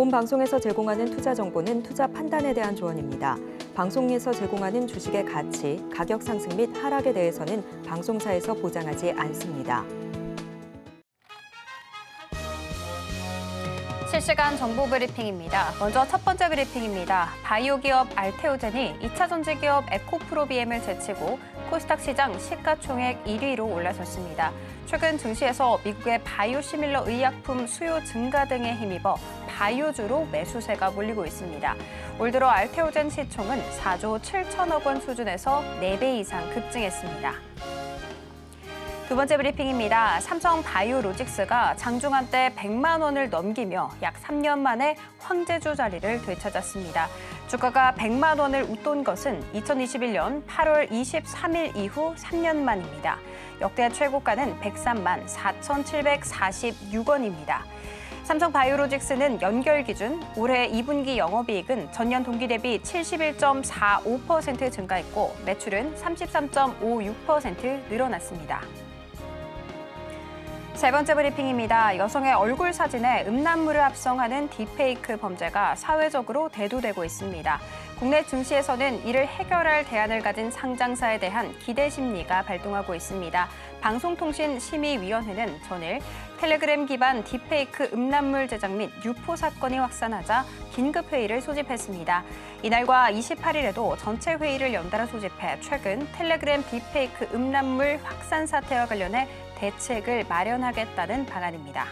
본 방송에서 제공하는 투자 정보는 투자 판단에 대한 조언입니다. 방송에서 제공하는 주식의 가치, 가격 상승 및 하락에 대해서는 방송사에서 보장하지 않습니다. 실시간 정보 브리핑입니다. 먼저 첫 번째 브리핑입니다. 바이오 기업 알테오젠이 2차 전지 기업 에코프로비엠을 제치고 코스닥 시장 시가총액 1위로 올라섰습니다. 최근 증시에서 미국의 바이오시밀러 의약품 수요 증가 등에 힘입어 바이오주로 매수세가 몰리고 있습니다. 올 들어 알테오젠 시총은 4조 7천억 원 수준에서 4배 이상 급증했습니다. 두 번째 브리핑입니다. 삼성 바이오로직스가 장중한 때 100만 원을 넘기며 약 3년 만에 황제주 자리를 되찾았습니다. 주가가 100만 원을 웃돈 것은 2021년 8월 23일 이후 3년 만입니다. 역대 최고가는 103만 4,746원입니다. 삼성 바이오로직스는 연결 기준 올해 2분기 영업이익은 전년 동기 대비 71.45% 증가했고 매출은 33.56% 늘어났습니다. 세 번째 브리핑입니다. 여성의 얼굴 사진에 음란물을 합성하는 딥페이크 범죄가 사회적으로 대두되고 있습니다. 국내 증시에서는 이를 해결할 대안을 가진 상장사에 대한 기대 심리가 발동하고 있습니다. 방송통신심의위원회는 전일 텔레그램 기반 딥페이크 음란물 제작 및 유포 사건이 확산하자 긴급회의를 소집했습니다. 이날과 28일에도 전체 회의를 연달아 소집해 최근 텔레그램 딥페이크 음란물 확산 사태와 관련해 대책을 마련하겠다는 방안입니다.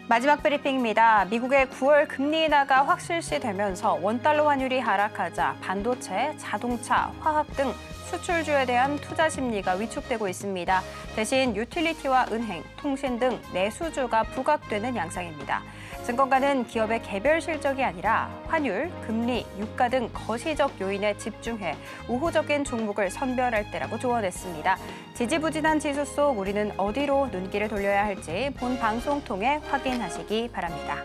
마지막 브리핑입니다. 미국의 9월 금리 인하가 확실시되면서 원달러 환율이 하락하자 반도체, 자동차, 화학 등 수출주에 대한 투자 심리가 위축되고 있습니다. 대신 유틸리티와 은행, 통신 등 내수주가 부각되는 양상입니다. 증권가는 기업의 개별 실적이 아니라 환율, 금리, 유가 등 거시적 요인에 집중해 우호적인 종목을 선별할 때라고 조언했습니다. 지지부진한 지수 속 우리는 어디로 눈길을 돌려야 할지 본 방송 통해 확인하시기 바랍니다.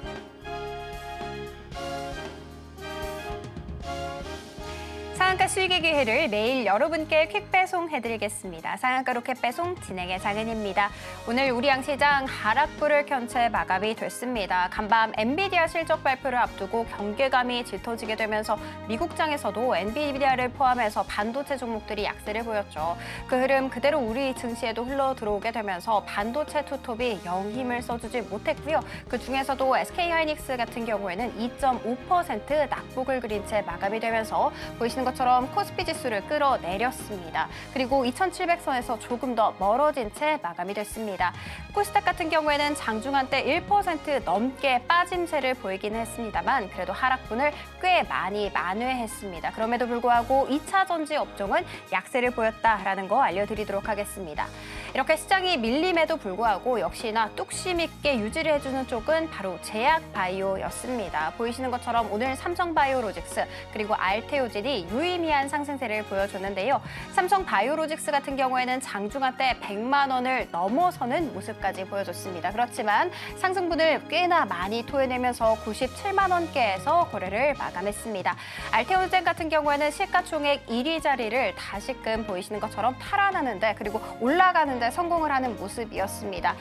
상한가 수익의 기회를 매일 여러분께 퀵 배송해드리겠습니다. 상한가 로켓 배송 진행의 장은입니다. 오늘 우리 양시장 하락불을 켠 채 마감이 됐습니다. 간밤 엔비디아 실적 발표를 앞두고 경계감이 짙어지게 되면서 미국장에서도 엔비디아를 포함해서 반도체 종목들이 약세를 보였죠. 그 흐름 그대로 우리 증시에도 흘러 들어오게 되면서 반도체 투톱이 영 힘을 써주지 못했고요. 그중에서도 SK하이닉스 같은 경우에는 2.5% 낙폭을 그린 채 마감이 되면서 보이시는 것처럼 코스피 지수를 끌어내렸습니다. 그리고 2,700선에서 조금 더 멀어진 채 마감이 됐습니다. 코스닥 같은 경우에는 장중한 때 1% 넘게 빠짐세를 보이긴 했습니다만 그래도 하락분을 꽤 많이 만회했습니다. 그럼에도 불구하고 2차 전지 업종은 약세를 보였다라는 거 알려드리도록 하겠습니다. 이렇게 시장이 밀림에도 불구하고 역시나 뚝심 있게 유지를 해주는 쪽은 바로 제약바이오였습니다. 보이시는 것처럼 오늘 삼성바이오로직스 그리고 알테오젠이 유의미한 상승세를 보여줬는데요. 삼성바이오로직스 같은 경우에는 장중한 때 100만 원을 넘어서는 모습까지 보여줬습니다. 그렇지만 상승분을 꽤나 많이 토해내면서 97만 원대에서 거래를 마감했습니다. 알테오젠 같은 경우에는 시가총액 1위 자리를 다시금 보이시는 것처럼 탈환하는데 그리고 올라가는 데 성공을 하는 모습이었습니다.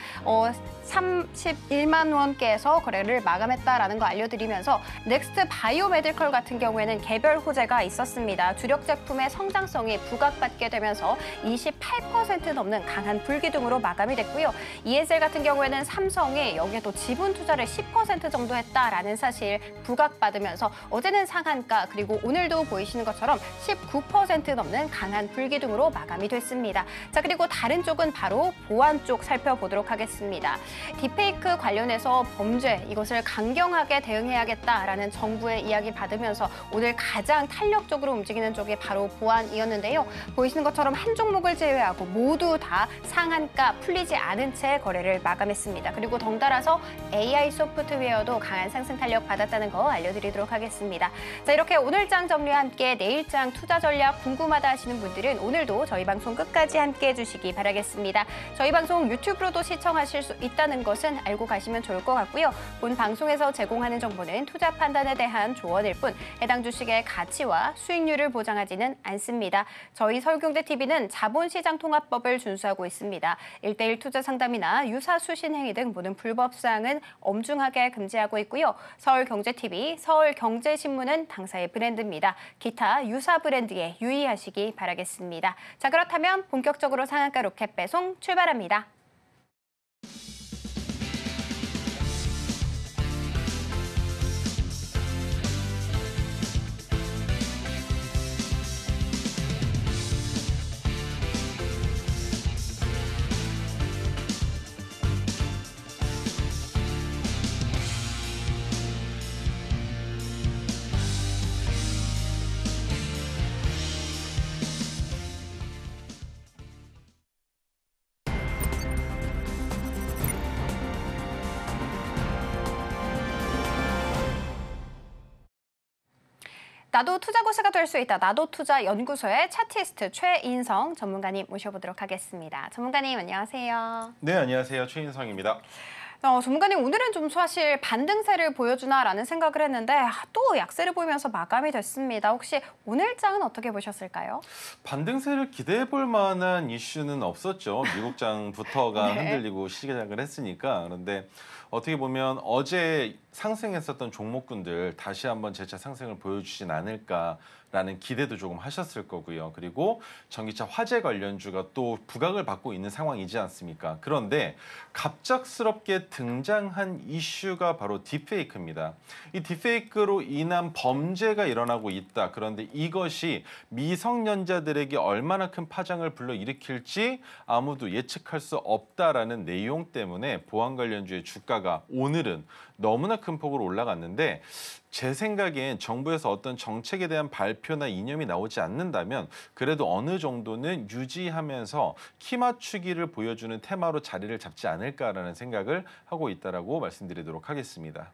31만 원대에서 거래를 마감했다라는 거 알려드리면서 넥스트 바이오메디컬 같은 경우에는 개별 호재가 있었습니다. 주력 제품의 성장성이 부각받게 되면서 28% 넘는 강한 불기둥으로 마감이 됐고요. ESL 같은 경우에는 삼성이 여기에도 지분 투자를 10% 정도 했다라는 사실 부각받으면서 어제는 상한가 그리고 오늘도 보이시는 것처럼 19% 넘는 강한 불기둥으로 마감이 됐습니다. 자, 그리고 다른 쪽은 바로 보안 쪽 살펴보도록 하겠습니다. 딥페이크 관련해서 범죄 이것을 강경하게 대응해야겠다라는 정부의 이야기 받으면서 오늘 가장 탄력적으로 움직이는 쪽이 바로 보안이었는데요. 보이시는 것처럼 한 종목을 제외하고 모두 다 상한가 풀리지 않은 채 거래를 마감했습니다. 그리고 덩달아서 AI 소프트웨어도 강한 상승 탄력 받았다는 거 알려드리도록 하겠습니다. 자, 이렇게 오늘장 정리와 함께 내일장 투자 전략 궁금하다 하시는 분들은 오늘도 저희 방송 끝까지 함께해 주시기 바라겠습니다. 저희 방송 유튜브로도 시청하실 수 있다는 것은 알고 가시면 좋을 것 같고요. 본 방송에서 제공하는 정보는 투자 판단에 대한 조언일 뿐 해당 주식의 가치와 수익률 이윤율을 보장하지는 않습니다. 저희 서울경제TV는 자본시장통합법을 준수하고 있습니다. 1:1 투자 상담이나 유사 수신 행위 등 모든 불법 사항은 엄중하게 금지하고 있고요. 서울경제TV, 서울경제신문은 당사의 브랜드입니다. 기타 유사 브랜드에 유의하시기 바라겠습니다. 자, 그렇다면 본격적으로 상한가 로켓 배송 출발합니다. 나도 투자 고수가 될 수 있다. 나도 투자 연구소의 차티스트 최인성 전문가님 모셔보도록 하겠습니다. 전문가님 안녕하세요. 네, 안녕하세요. 최인성입니다. 전문가님 오늘은 좀 사실 반등세를 보여주나라는 생각을 했는데 또 약세를 보이면서 마감이 됐습니다. 혹시 오늘 장은 어떻게 보셨을까요? 반등세를 기대해 볼 만한 이슈는 없었죠. 미국장부터가 네. 흔들리고 시작을 했으니까. 그런데 어떻게 보면 어제 상승했었던 종목군들 다시 한번 재차 상승을 보여주진 않을까라는 기대도 조금 하셨을 거고요. 그리고 전기차 화재 관련주가 또 부각을 받고 있는 상황이지 않습니까? 그런데 갑작스럽게 등장한 이슈가 바로 딥페이크입니다. 이 딥페이크로 인한 범죄가 일어나고 있다. 그런데 이것이 미성년자들에게 얼마나 큰 파장을 불러일으킬지 아무도 예측할 수 없다라는 내용 때문에 보안 관련주의 주가가 오늘은 너무나 큰 폭으로 올라갔는데 제 생각엔 정부에서 어떤 정책에 대한 발표나 이념이 나오지 않는다면 그래도 어느 정도는 유지하면서 키 맞추기를 보여주는 테마로 자리를 잡지 않을까라는 생각을 하고 있다라고 말씀드리도록 하겠습니다.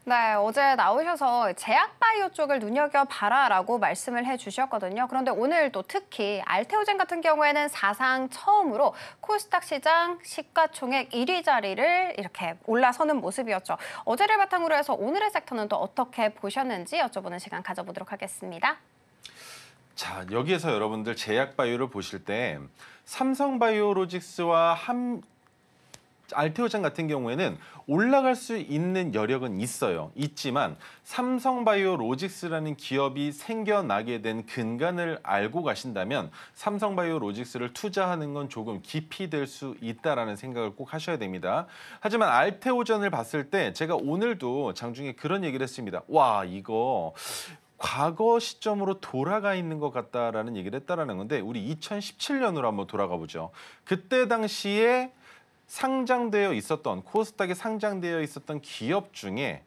네, 어제 나오셔서 제약바이오 쪽을 눈여겨봐라라고 말씀을 해주셨거든요. 그런데 오늘 또 특히 알테오젠 같은 경우에는 사상 처음으로 코스닥 시장 시가총액 1위 자리를 이렇게 올라서는 모습이었죠. 어제를 바탕으로 해서 오늘의 섹터는 또 어떻게 보셨는지 여쭤보는 시간 가져보도록 하겠습니다. 자, 여기에서 여러분들 제약바이오를 보실 때 삼성바이오로직스와 알테오젠 같은 경우에는 올라갈 수 있는 여력은 있지만 삼성바이오로직스라는 기업이 생겨나게 된 근간을 알고 가신다면 삼성바이오로직스를 투자하는 건 조금 깊이 될 수 있다라는 생각을 꼭 하셔야 됩니다. 하지만 알테오젠을 봤을 때 제가 오늘도 장중에 그런 얘기를 했습니다. 와, 이거 과거 시점으로 돌아가 있는 것 같다라는 얘기를 했다라는 건데 우리 2017년으로 한번 돌아가 보죠. 그때 당시에 상장되어 있었던 코스닥에 상장되어 있었던 기업 중에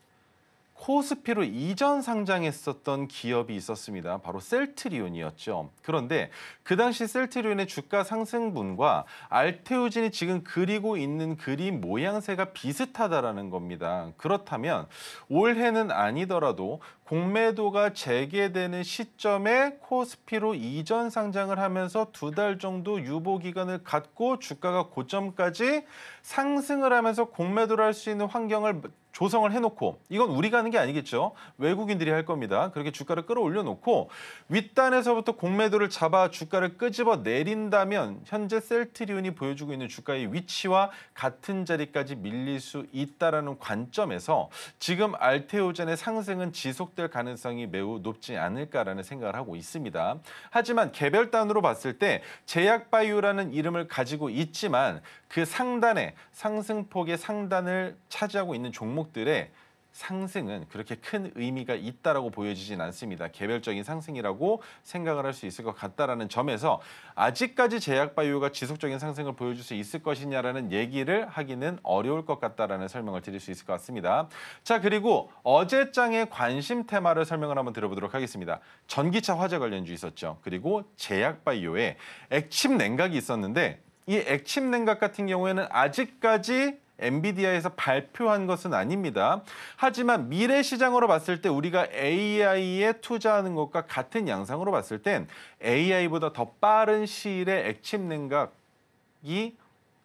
코스피로 이전 상장했었던 기업이 있었습니다. 바로 셀트리온이었죠. 그런데 그 당시 셀트리온의 주가 상승분과 알테오젠이 지금 그리고 있는 그림 모양새가 비슷하다라는 겁니다. 그렇다면 올해는 아니더라도 공매도가 재개되는 시점에 코스피로 이전 상장을 하면서 2달 정도 유보 기간을 갖고 주가가 고점까지 상승을 하면서 공매도를 할 수 있는 환경을 조성을 해놓고 이건 우리가 하는 게 아니겠죠. 외국인들이 할 겁니다. 그렇게 주가를 끌어올려 놓고 윗단에서부터 공매도를 잡아 주가를 끄집어 내린다면 현재 셀트리온이 보여주고 있는 주가의 위치와 같은 자리까지 밀릴 수 있다라는 관점에서 지금 알테오젠의 상승은 지속될 가능성이 매우 높지 않을까라는 생각을 하고 있습니다. 하지만 개별단으로 봤을 때 제약바이오라는 이름을 가지고 있지만 그 상단에 상승폭의 상단을 차지하고 있는 종목들의 상승은 그렇게 큰 의미가 있다라고 보여지진 않습니다. 개별적인 상승이라고 생각을 할 수 있을 것 같다라는 점에서 아직까지 제약바이오가 지속적인 상승을 보여줄 수 있을 것이냐라는 얘기를 하기는 어려울 것 같다라는 설명을 드릴 수 있을 것 같습니다. 자, 그리고 어제장의 관심 테마를 설명을 한번 들어보도록 하겠습니다. 전기차 화재 관련주 있었죠. 그리고 제약바이오에 액침 냉각이 있었는데 이 액침 냉각 같은 경우에는 아직까지 엔비디아에서 발표한 것은 아닙니다. 하지만 미래 시장으로 봤을 때 우리가 AI에 투자하는 것과 같은 양상으로 봤을 땐 AI보다 더 빠른 시일에 액침 냉각이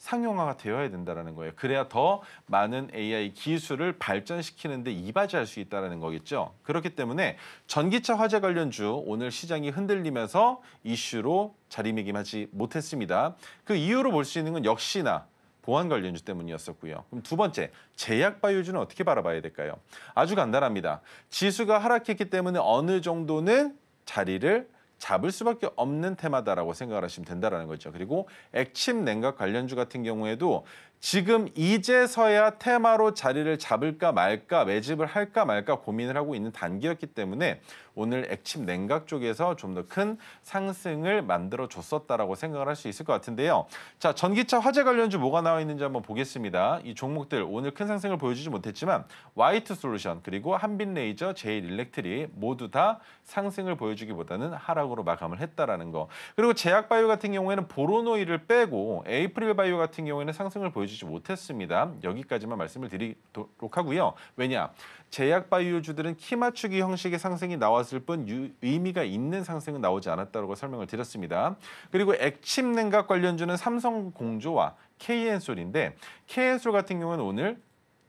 상용화가 되어야 된다는 거예요. 그래야 더 많은 AI 기술을 발전시키는 데 이바지할 수 있다는 거겠죠. 그렇기 때문에 전기차 화재 관련주 오늘 시장이 흔들리면서 이슈로 자리매김하지 못했습니다. 그 이유로 볼 수 있는 건 역시나 보안 관련주 때문이었었고요. 그럼 두 번째, 제약바이오주는 어떻게 바라봐야 될까요? 아주 간단합니다. 지수가 하락했기 때문에 어느 정도는 자리를 잡을 수밖에 없는 테마다라고 생각을 하시면 된다는 거죠. 그리고 액침 냉각 관련주 같은 경우에도 지금 이제서야 테마로 자리를 잡을까 말까, 매집을 할까 말까 고민을 하고 있는 단계였기 때문에 오늘 액침 냉각 쪽에서 좀 더 큰 상승을 만들어줬었다라고 생각을 할 수 있을 것 같은데요. 자, 전기차 화재 관련주 뭐가 나와 있는지 한번 보겠습니다. 이 종목들 오늘 큰 상승을 보여주지 못했지만 와이트솔루션 그리고 한빛레이저, 제일일렉트릭 모두 다 상승을 보여주기보다는 하락으로 마감을 했다라는 거. 그리고 제약바이오 같은 경우에는 보로노이를 빼고 에이프릴바이오 같은 경우에는 상승을 보여주지 못했습니다. 여기까지만 말씀을 드리도록 하고요. 왜냐? 제약바이오주들은 키 맞추기 형식의 상승이 나왔을 뿐 의미가 있는 상승은 나오지 않았다고 설명을 드렸습니다. 그리고 액침 냉각 관련주는 삼성공조와 KN솔인데 KN솔 같은 경우는 오늘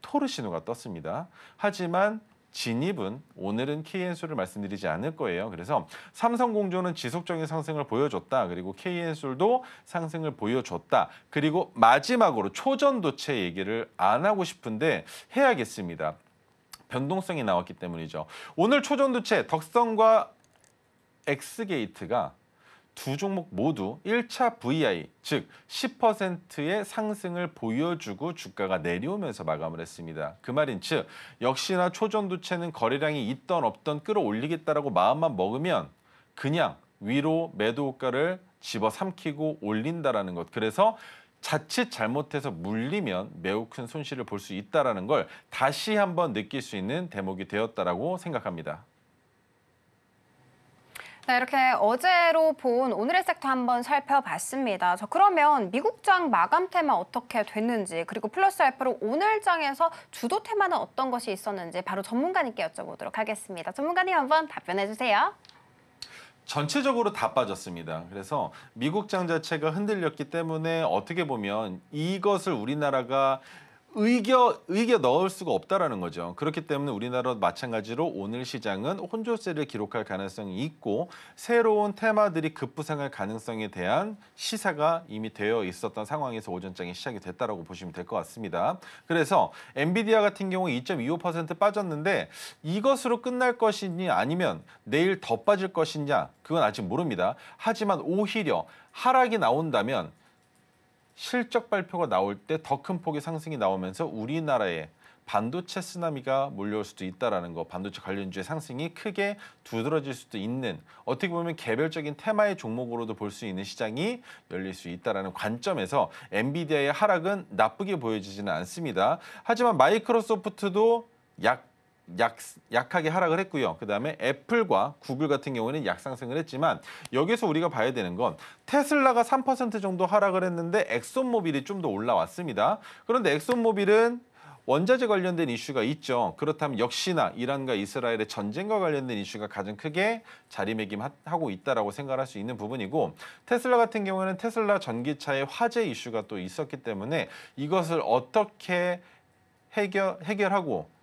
토르신호가 떴습니다. 하지만 진입은 오늘은 KN솔을 말씀드리지 않을 거예요. 그래서 삼성공조는 지속적인 상승을 보여줬다. 그리고 KN솔도 상승을 보여줬다. 그리고 마지막으로 초전도체 얘기를 안 하고 싶은데 해야겠습니다. 변동성이 나왔기 때문이죠. 오늘 초전도체 덕성과 엑스게이트가 두 종목 모두 1차 VI, 즉 10%의 상승을 보여주고 주가가 내려오면서 마감을 했습니다. 그 말인즉 역시나 초전도체는 거래량이 있던 없던 끌어올리겠다라고 마음만 먹으면 그냥 위로 매도 호가를 집어삼키고 올린다라는 것. 그래서 자칫 잘못해서 물리면 매우 큰 손실을 볼 수 있다는 걸 다시 한번 느낄 수 있는 대목이 되었다라고 생각합니다. 네, 이렇게 어제로 본 오늘의 섹터 한번 살펴봤습니다. 자, 그러면 미국장 마감 테마 어떻게 됐는지 그리고 플러스 알파로 오늘 장에서 주도 테마는 어떤 것이 있었는지 바로 전문가님께 여쭤보도록 하겠습니다. 전문가님 한번 답변해 주세요. 전체적으로 다 빠졌습니다. 그래서 미국장 자체가 흔들렸기 때문에 어떻게 보면 이것을 우리나라가 의겨 넣을 수가 없다라는 거죠. 그렇기 때문에 우리나라도 마찬가지로 오늘 시장은 혼조세를 기록할 가능성이 있고 새로운 테마들이 급부상할 가능성에 대한 시사가 이미 되어 있었던 상황에서 오전장이 시작이 됐다라고 보시면 될 것 같습니다. 그래서 엔비디아 같은 경우 2.25% 빠졌는데 이것으로 끝날 것이냐 아니면 내일 더 빠질 것이냐 그건 아직 모릅니다. 하지만 오히려 하락이 나온다면 실적 발표가 나올 때 더 큰 폭의 상승이 나오면서 우리나라에 반도체 쓰나미가 몰려올 수도 있다라는 거, 반도체 관련주의 상승이 크게 두드러질 수도 있는 어떻게 보면 개별적인 테마의 종목으로도 볼 수 있는 시장이 열릴 수 있다라는 관점에서 엔비디아의 하락은 나쁘게 보여지지는 않습니다. 하지만 마이크로소프트도 약하게 하락을 했고요. 그다음에 애플과 구글 같은 경우는 약상승을 했지만 여기서 우리가 봐야 되는 건 테슬라가 3% 정도 하락을 했는데 엑손모빌이 좀 더 올라왔습니다. 그런데 엑손모빌은 원자재 관련된 이슈가 있죠. 그렇다면 역시나 이란과 이스라엘의 전쟁과 관련된 이슈가 가장 크게 자리매김하고 있다라고 생각할 수 있는 부분이고 테슬라 같은 경우에는 테슬라 전기차의 화재 이슈가 또 있었기 때문에 이것을 어떻게 해결하고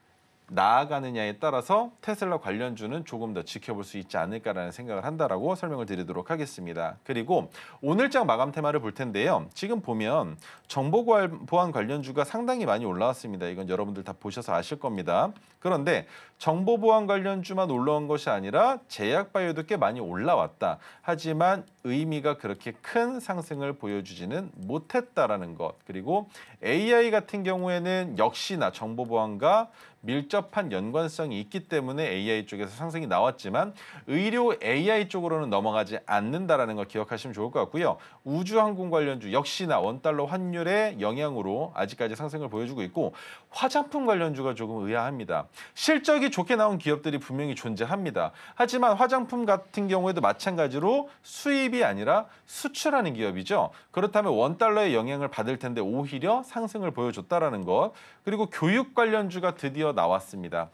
나아가느냐에 따라서 테슬라 관련주는 조금 더 지켜볼 수 있지 않을까라는 생각을 한다라고 설명을 드리도록 하겠습니다. 그리고 오늘장 마감 테마를 볼 텐데요. 지금 보면 정보보안 관련주가 상당히 많이 올라왔습니다. 이건 여러분들 다 보셔서 아실 겁니다. 그런데 정보보안 관련주만 올라온 것이 아니라 제약바이오도 꽤 많이 올라왔다. 하지만 의미가 그렇게 큰 상승을 보여주지는 못했다라는 것. 그리고 AI 같은 경우에는 역시나 정보보안과 밀접한 연관성이 있기 때문에 AI 쪽에서 상승이 나왔지만 의료 AI 쪽으로는 넘어가지 않는다라는 걸 기억하시면 좋을 것 같고요. 우주항공 관련주 역시나 원달러 환율의 영향으로 아직까지 상승을 보여주고 있고 화장품 관련주가 조금 의아합니다. 실적이 좋게 나온 기업들이 분명히 존재합니다. 하지만 화장품 같은 경우에도 마찬가지로 수입이 아니라 수출하는 기업이죠. 그렇다면 원달러의 영향을 받을 텐데 오히려 상승을 보여줬다라는 것. 그리고 교육 관련주가 드디어 나왔습니다.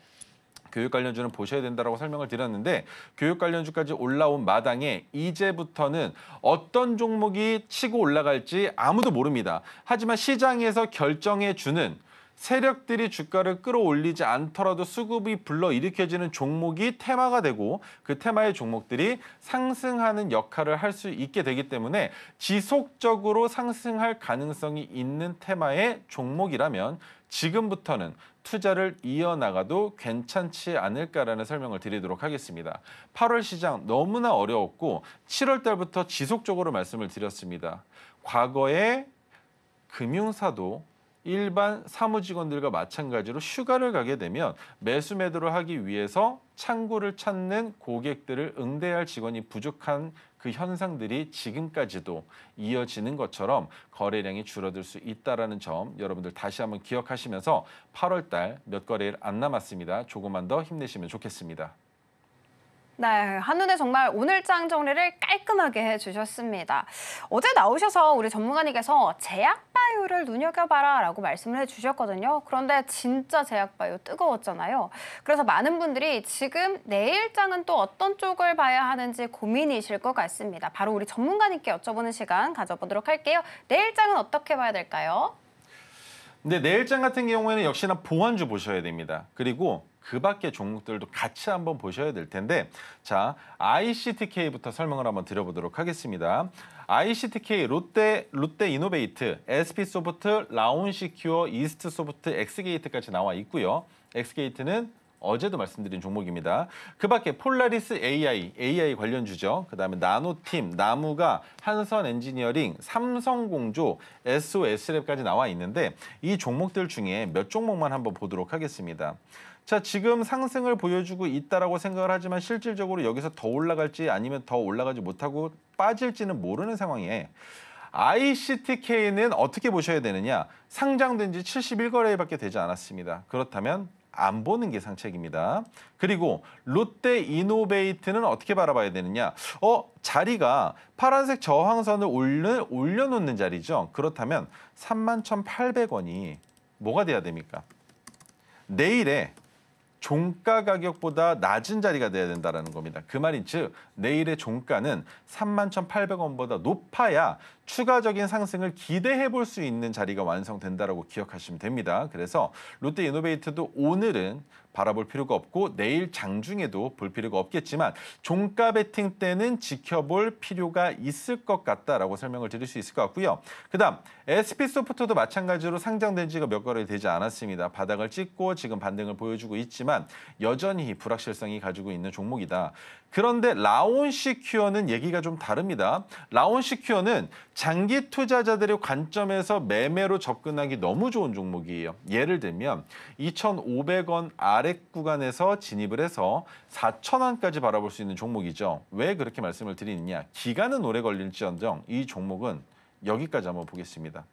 교육 관련주는 보셔야 된다라고 설명을 드렸는데 교육 관련주까지 올라온 마당에 이제부터는 어떤 종목이 치고 올라갈지 아무도 모릅니다. 하지만 시장에서 결정해 주는 세력들이 주가를 끌어올리지 않더라도 수급이 불러일으켜지는 종목이 테마가 되고 그 테마의 종목들이 상승하는 역할을 할 수 있게 되기 때문에 지속적으로 상승할 가능성이 있는 테마의 종목이라면 지금부터는 투자를 이어나가도 괜찮지 않을까라는 설명을 드리도록 하겠습니다. 8월 시장 너무나 어려웠고 7월 달부터 지속적으로 말씀을 드렸습니다. 과거에 금융사도 일반 사무직원들과 마찬가지로 휴가를 가게 되면 매수 매도를 하기 위해서 창구를 찾는 고객들을 응대할 직원이 부족한 그 현상들이 지금까지도 이어지는 것처럼 거래량이 줄어들 수 있다는 점 여러분들 다시 한번 기억하시면서 8월 달 몇 거래일 안 남았습니다. 조금만 더 힘내시면 좋겠습니다. 네, 한눈에 정말 오늘장 정리를 깔끔하게 해주셨습니다. 어제 나오셔서 우리 전문가님께서 제약바이오를 눈여겨봐라 라고 말씀을 해주셨거든요. 그런데 진짜 제약바이오 뜨거웠잖아요. 그래서 많은 분들이 지금 내일장은 또 어떤 쪽을 봐야 하는지 고민이실 것 같습니다. 바로 우리 전문가님께 여쭤보는 시간 가져보도록 할게요. 내일장은 어떻게 봐야 될까요? 근데 내일장 같은 경우에는 역시나 보완주 보셔야 됩니다. 그리고 그 밖의 종목들도 같이 한번 보셔야 될 텐데 자, ICTK부터 설명을 한번 드려보도록 하겠습니다. ICTK, 롯데이노베이트, SP소프트, 라온시큐어, 이스트소프트, 엑스게이트까지 나와 있고요. 엑스게이트는 어제도 말씀드린 종목입니다. 그 밖에 폴라리스 AI 관련주죠. 그다음에 나노팀, 나무가, 한선엔지니어링, 삼성공조, SOS랩까지 나와 있는데 이 종목들 중에 몇 종목만 한번 보도록 하겠습니다. 자, 지금 상승을 보여주고 있다라고 생각을 하지만 실질적으로 여기서 더 올라갈지 아니면 더 올라가지 못하고 빠질지는 모르는 상황에 ICTK는 어떻게 보셔야 되느냐? 상장된 지 71거래일밖에 되지 않았습니다. 그렇다면 안 보는 게 상책입니다. 그리고 롯데이노베이트는 어떻게 바라봐야 되느냐? 자리가 파란색 저항선을 올려놓는 자리죠. 그렇다면 31,800원이 뭐가 돼야 됩니까? 내일에 종가 가격보다 낮은 자리가 돼야 된다는 겁니다. 그 말인 즉 내일의 종가는 31,800원보다 높아야 추가적인 상승을 기대해 볼 수 있는 자리가 완성된다라고 기억하시면 됩니다. 그래서 롯데이노베이트도 오늘은 바라볼 필요가 없고 내일 장중에도 볼 필요가 없겠지만 종가 베팅 때는 지켜볼 필요가 있을 것 같다라고 설명을 드릴 수 있을 것 같고요. 그다음 SP소프트도 마찬가지로 상장된 지가 몇 거래일 되지 않았습니다. 바닥을 찍고 지금 반등을 보여주고 있지만 여전히 불확실성이 가지고 있는 종목이다. 그런데 라온시큐어는 얘기가 좀 다릅니다. 라온시큐어는 장기 투자자들의 관점에서 매매로 접근하기 너무 좋은 종목이에요. 예를 들면 2,500원 아래 구간에서 진입을 해서 4,000원까지 바라볼 수 있는 종목이죠. 왜 그렇게 말씀을 드리느냐? 기간은 오래 걸릴지언정 이 종목은 여기까지 한번 보겠습니다.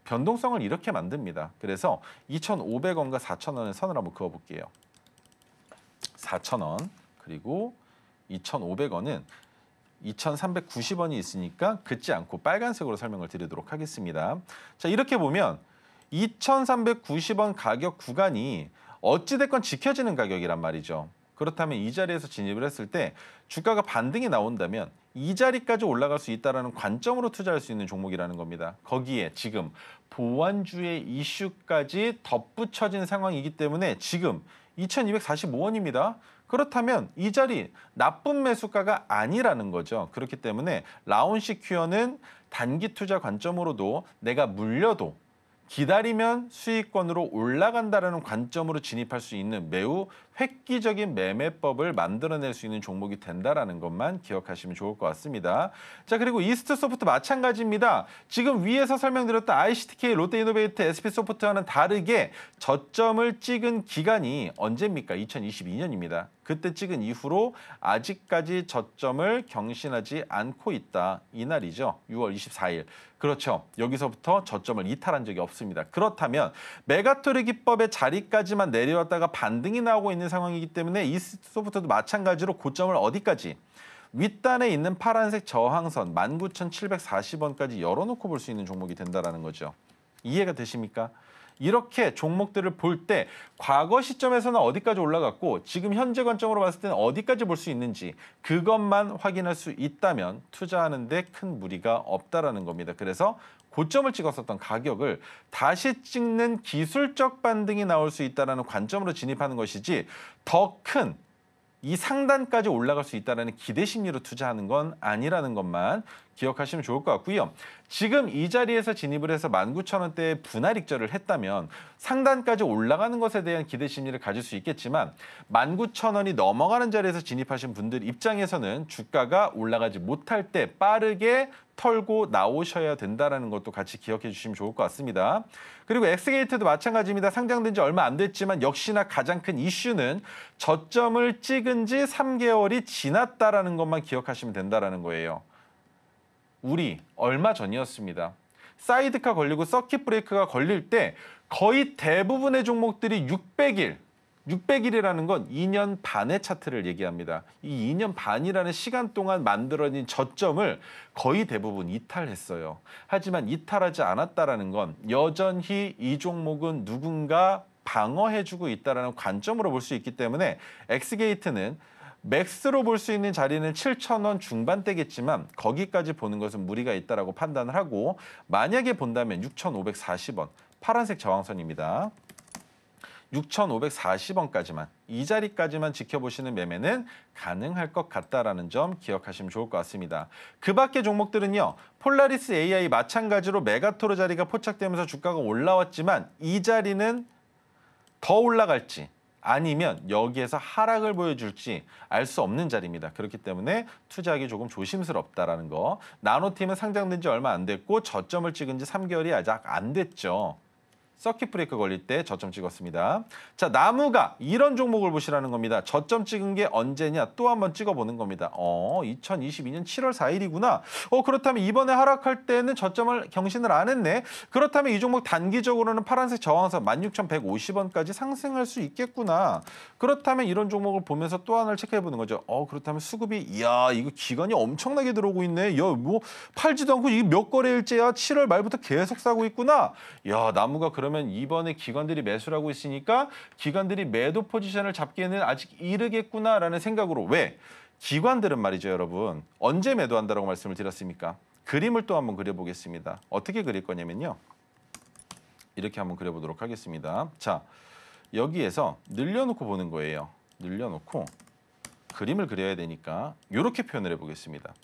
변동성을 이렇게 만듭니다. 그래서 2,500원과 4,000원의 선을 한번 그어볼게요. 4,000원 그리고 2,500원은 2,390원이 있으니까 긋지 않고 빨간색으로 설명을 드리도록 하겠습니다. 자, 이렇게 보면 2,390원 가격 구간이 어찌됐건 지켜지는 가격이란 말이죠. 그렇다면 이 자리에서 진입을 했을 때 주가가 반등이 나온다면 이 자리까지 올라갈 수 있다는 관점으로 투자할 수 있는 종목이라는 겁니다. 거기에 지금 보완주의 이슈까지 덧붙여진 상황이기 때문에 지금 2,245원입니다. 그렇다면 이 자리 나쁜 매수가가 아니라는 거죠. 그렇기 때문에 라온시큐어는 단기 투자 관점으로도 내가 물려도 기다리면 수익권으로 올라간다는 관점으로 진입할 수 있는 매우 획기적인 매매법을 만들어낼 수 있는 종목이 된다는 것만 기억하시면 좋을 것 같습니다. 자, 그리고 이스트소프트 마찬가지입니다. 지금 위에서 설명드렸던 ICTK, 롯데이노베이트, SP소프트와는 다르게 저점을 찍은 기간이 언제입니까? 2022년입니다. 그때 찍은 이후로 아직까지 저점을 경신하지 않고 있다. 이날이죠. 6월 24일. 그렇죠. 여기서부터 저점을 이탈한 적이 없습니다. 그렇다면 메가토리 기법의 자리까지만 내려왔다가 반등이 나오고 있는 상황이기 때문에 이스트소프트도 마찬가지로 고점을 어디까지? 윗단에 있는 파란색 저항선 19,740원까지 열어놓고 볼 수 있는 종목이 된다는 거죠. 이해가 되십니까? 이렇게 종목들을 볼 때 과거 시점에서는 어디까지 올라갔고 지금 현재 관점으로 봤을 때는 어디까지 볼 수 있는지 그것만 확인할 수 있다면 투자하는 데 큰 무리가 없다라는 겁니다. 그래서 고점을 찍었었던 가격을 다시 찍는 기술적 반등이 나올 수 있다는 관점으로 진입하는 것이지 더 큰 이 상단까지 올라갈 수 있다는 기대 심리로 투자하는 건 아니라는 것만 기억하시면 좋을 것 같고요. 지금 이 자리에서 진입을 해서 19,000원대에 분할 익절을 했다면 상단까지 올라가는 것에 대한 기대 심리를 가질 수 있겠지만 19,000원이 넘어가는 자리에서 진입하신 분들 입장에서는 주가가 올라가지 못할 때 빠르게 털고 나오셔야 된다는 것도 같이 기억해 주시면 좋을 것 같습니다. 그리고 엑스게이트도 마찬가지입니다. 상장된 지 얼마 안 됐지만 역시나 가장 큰 이슈는 저점을 찍은 지 3개월이 지났다라는 것만 기억하시면 된다는 거예요. 우리 얼마 전이었습니다. 사이드카 걸리고 서킷 브레이크가 걸릴 때 거의 대부분의 종목들이 600일이라는 건 2년 반의 차트를 얘기합니다. 이 2년 반이라는 시간 동안 만들어진 저점을 거의 대부분 이탈했어요. 하지만 이탈하지 않았다라는 건 여전히 이 종목은 누군가 방어해주고 있다는 관점으로 볼 수 있기 때문에 엑스게이트는 맥스로 볼 수 있는 자리는 7,000원 중반대겠지만 거기까지 보는 것은 무리가 있다라고 판단을 하고 만약에 본다면 6,540원 파란색 저항선입니다. 6,540원까지만 이 자리까지만 지켜보시는 매매는 가능할 것 같다라는 점 기억하시면 좋을 것 같습니다. 그 밖의 종목들은요. 폴라리스 AI 마찬가지로 메가토르 자리가 포착되면서 주가가 올라왔지만 이 자리는 더 올라갈지 아니면 여기에서 하락을 보여줄지 알 수 없는 자리입니다. 그렇기 때문에 투자하기 조금 조심스럽다라는 거. 나노팀은 상장된 지 얼마 안 됐고 저점을 찍은 지 3개월이 아직 안 됐죠. 서킷 브레이크 걸릴 때 저점 찍었습니다. 자, 나무가 이런 종목을 보시라는 겁니다. 저점 찍은 게 언제냐? 또 한번 찍어보는 겁니다. 2022년 7월 4일이구나. 그렇다면 이번에 하락할 때는 저점을 경신을 안 했네. 그렇다면 이 종목 단기적으로는 파란색 저항선 16,150원까지 상승할 수 있겠구나. 그렇다면 이런 종목을 보면서 또 하나를 체크해보는 거죠. 그렇다면 수급이 이야 이거 기간이 엄청나게 들어오고 있네. 야, 뭐 팔지도 않고 이게 몇 거래일째야? 7월 말부터 계속 사고 있구나. 야, 나무가 그러면 이번에 기관들이 매수를 하고 있으니까 기관들이 매도 포지션을 잡기에는 아직 이르겠구나라는 생각으로 왜? 기관들은 말이죠, 여러분. 언제 매도한다라고 말씀을 드렸습니까? 그림을 또 한번 그려보겠습니다. 어떻게 그릴 거냐면요. 이렇게 한번 그려보도록 하겠습니다. 자, 여기에서 늘려놓고 보는 거예요. 늘려놓고 그림을 그려야 되니까 이렇게 표현을 해보겠습니다.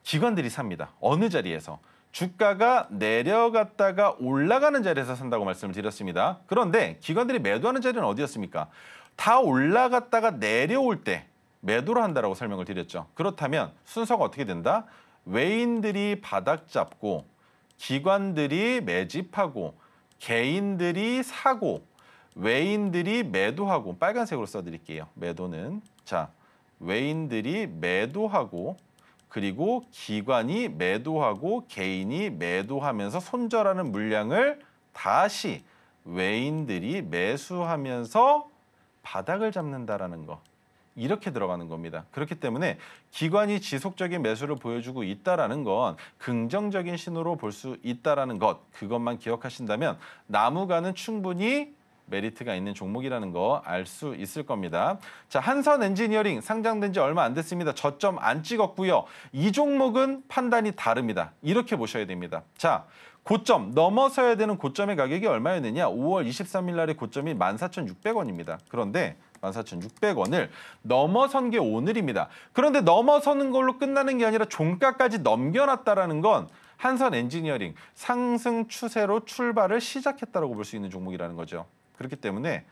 기관들이 삽니다. 어느 자리에서? 주가가 내려갔다가 올라가는 자리에서 산다고 말씀을 드렸습니다. 그런데 기관들이 매도하는 자리는 어디였습니까? 다 올라갔다가 내려올 때 매도를 한다라고 설명을 드렸죠. 그렇다면 순서가 어떻게 된다? 외인들이 바닥 잡고 기관들이 매집하고 개인들이 사고 외인들이 매도하고 빨간색으로 써드릴게요. 매도는 자 외인들이 매도하고 그리고 기관이 매도하고 개인이 매도하면서 손절하는 물량을 다시 외인들이 매수하면서 바닥을 잡는다라는 거. 이렇게 들어가는 겁니다. 그렇기 때문에 기관이 지속적인 매수를 보여주고 있다라는 건 긍정적인 신호로 볼 수 있다라는 것. 그것만 기억하신다면 나무가는 충분히 메리트가 있는 종목이라는 거 알 수 있을 겁니다. 자, 한선 엔지니어링 상장된 지 얼마 안 됐습니다. 저점 안 찍었고요. 이 종목은 판단이 다릅니다. 이렇게 보셔야 됩니다. 자, 고점 넘어서야 되는 고점의 가격이 얼마였느냐? 5월 23일 날의 고점이 14,600원입니다. 그런데 14,600원을 넘어선 게 오늘입니다. 그런데 넘어서는 걸로 끝나는 게 아니라 종가까지 넘겨놨다라는 건 한선 엔지니어링 상승 추세로 출발을 시작했다라고 볼 수 있는 종목이라는 거죠. 그렇기 때문에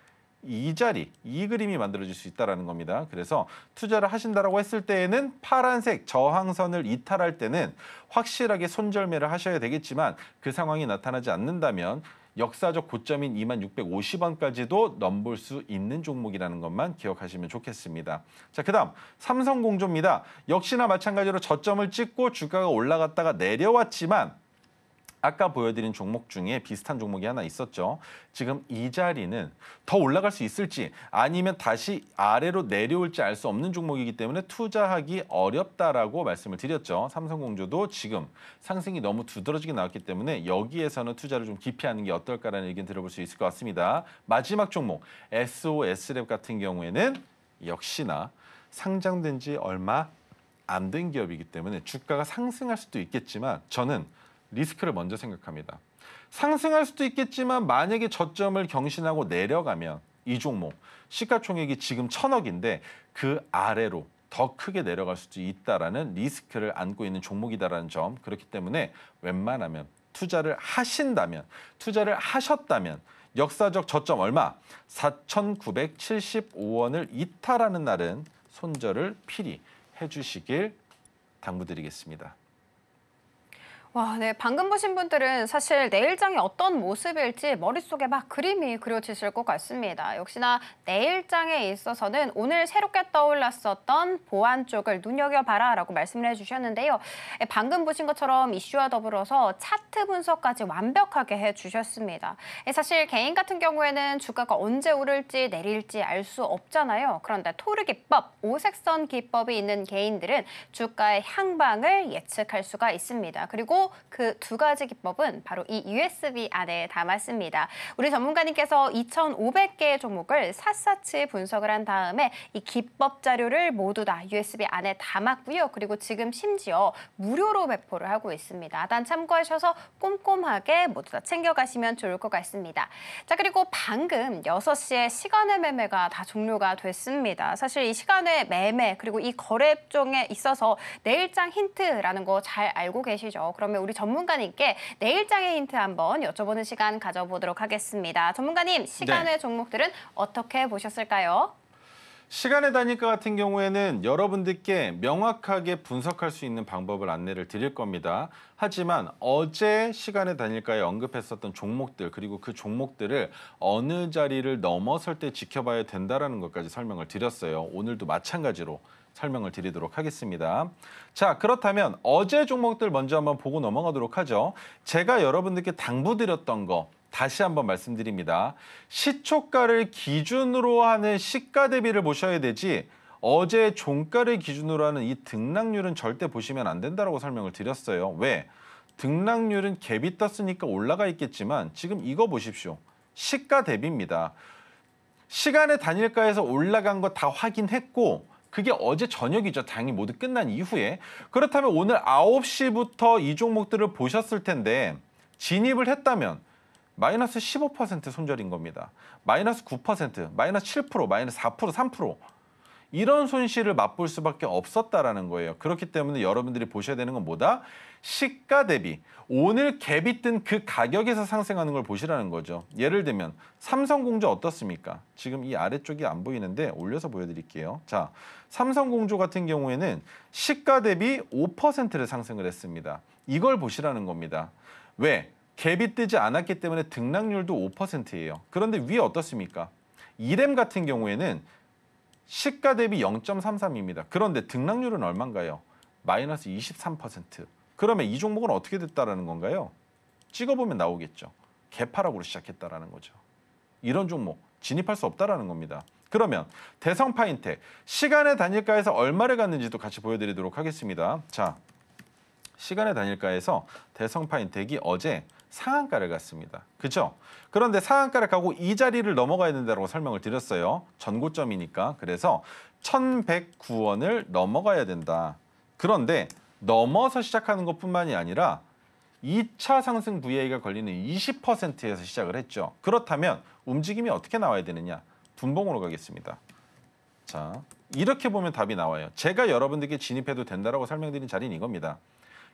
이 자리, 이 그림이 만들어질 수 있다는 겁니다. 그래서 투자를 하신다라고 했을 때에는 파란색 저항선을 이탈할 때는 확실하게 손절매를 하셔야 되겠지만 그 상황이 나타나지 않는다면 역사적 고점인 2650원까지도 넘볼 수 있는 종목이라는 것만 기억하시면 좋겠습니다. 자, 그다음 삼성공조입니다. 역시나 마찬가지로 저점을 찍고 주가가 올라갔다가 내려왔지만 아까 보여드린 종목 중에 비슷한 종목이 하나 있었죠. 지금 이 자리는 더 올라갈 수 있을지 아니면 다시 아래로 내려올지 알 수 없는 종목이기 때문에 투자하기 어렵다라고 말씀을 드렸죠. 삼성공조도 지금 상승이 너무 두드러지게 나왔기 때문에 여기에서는 투자를 좀 기피하는 게 어떨까라는 의견 들어볼 수 있을 것 같습니다. 마지막 종목 SOS랩 같은 경우에는 역시나 상장된 지 얼마 안 된 기업이기 때문에 주가가 상승할 수도 있겠지만 저는 리스크를 먼저 생각합니다. 상승할 수도 있겠지만 만약에 저점을 경신하고 내려가면 이 종목 시가총액이 지금 1,000억인데 그 아래로 더 크게 내려갈 수도 있다라는 리스크를 안고 있는 종목이다라는 점. 그렇기 때문에 웬만하면 투자를 하셨다면 역사적 저점 얼마? 4,975원을 이탈하는 날은 손절을 필히 해주시길 당부드리겠습니다. 와, 네. 방금 보신 분들은 사실 내일장이 어떤 모습일지 머릿속에 막 그림이 그려지실 것 같습니다. 역시나 내일장에 있어서는 오늘 새롭게 떠올랐었던 보안 쪽을 눈여겨봐라라고 말씀을 해주셨는데요. 방금 보신 것처럼 이슈와 더불어서 차트 분석까지 완벽하게 해주셨습니다. 사실 개인 같은 경우에는 주가가 언제 오를지 내릴지 알 수 없잖아요. 그런데 토르 기법, 오색선 기법이 있는 개인들은 주가의 향방을 예측할 수가 있습니다. 그리고 그 두 가지 기법은 바로 이 USB 안에 담았습니다. 우리 전문가님께서 2,500개의 종목을 샅샅이 분석을 한 다음에 이 기법 자료를 모두 다 USB 안에 담았고요. 그리고 지금 심지어 무료로 배포를 하고 있습니다. 단 참고하셔서 꼼꼼하게 모두 다 챙겨가시면 좋을 것 같습니다. 자, 그리고 방금 6시에 시간의 매매가 다 종료가 됐습니다. 사실 이 시간의 매매 그리고 이 거래종에 있어서 내일장 힌트라는 거 잘 알고 계시죠? 그러면 우리 전문가님께 내일장의 힌트 한번 여쭤보는 시간 가져보도록 하겠습니다. 전문가님, 시간의 종목들은 어떻게 보셨을까요? 시간의 단일가 같은 경우에는 여러분들께 명확하게 분석할 수 있는 방법을 안내를 드릴 겁니다. 하지만 어제 시간의 단일가에 언급했었던 종목들 그리고 그 종목들을 어느 자리를 넘어설 때 지켜봐야 된다는 것까지 설명을 드렸어요. 오늘도 마찬가지로 설명을 드리도록 하겠습니다. 자, 그렇다면 어제 종목들 먼저 한번 보고 넘어가도록 하죠. 제가 여러분들께 당부드렸던 거 다시 한번 말씀드립니다. 시초가를 기준으로 하는 시가 대비를 보셔야 되지 어제 종가를 기준으로 하는 이 등락률은 절대 보시면 안 된다고 설명을 드렸어요. 왜? 등락률은 갭이 떴으니까 올라가 있겠지만 지금 이거 보십시오. 시가 대비입니다. 시간의 단일가에서 올라간 거 다 확인했고 그게 어제 저녁이죠. 당연히 모두 끝난 이후에. 그렇다면 오늘 9시부터 이 종목들을 보셨을 텐데 진입을 했다면 마이너스 15% 손절인 겁니다. 마이너스 9%, 마이너스 7%, 마이너스 4%, 3% 이런 손실을 맛볼 수밖에 없었다라는 거예요. 그렇기 때문에 여러분들이 보셔야 되는 건 뭐다? 시가 대비. 오늘 갭이 뜬 그 가격에서 상승하는 걸 보시라는 거죠. 예를 들면 삼성공조 어떻습니까? 지금 이 아래쪽이 안 보이는데 올려서 보여드릴게요. 자, 삼성공조 같은 경우에는 시가 대비 5%를 상승을 했습니다. 이걸 보시라는 겁니다. 왜? 갭이 뜨지 않았기 때문에 등락률도 5%예요. 그런데 위에 어떻습니까? 이램 같은 경우에는 시가 대비 0.33입니다. 그런데 등락률은 얼마인가요? 마이너스 23%. 그러면 이 종목은 어떻게 됐다라는 건가요? 찍어보면 나오겠죠. 개파락으로 시작했다라는 거죠. 이런 종목 진입할 수 없다라는 겁니다. 그러면 대성파인텍 시간의 단일가에서 얼마를 갔는지도 같이 보여드리도록 하겠습니다. 자, 시간의 단일가에서 대성파인텍이 어제 상한가를 갔습니다. 그렇죠? 그런데 상한가를 가고 이 자리를 넘어가야 된다고 설명을 드렸어요. 전고점이니까. 그래서 1,109원을 넘어가야 된다. 그런데 넘어서 시작하는 것뿐만이 아니라 2차 상승 VA가 걸리는 20%에서 시작을 했죠. 그렇다면 움직임이 어떻게 나와야 되느냐? 분봉으로 가겠습니다. 자, 이렇게 보면 답이 나와요. 제가 여러분들께 진입해도 된다라고 설명드린 자리는 이겁니다.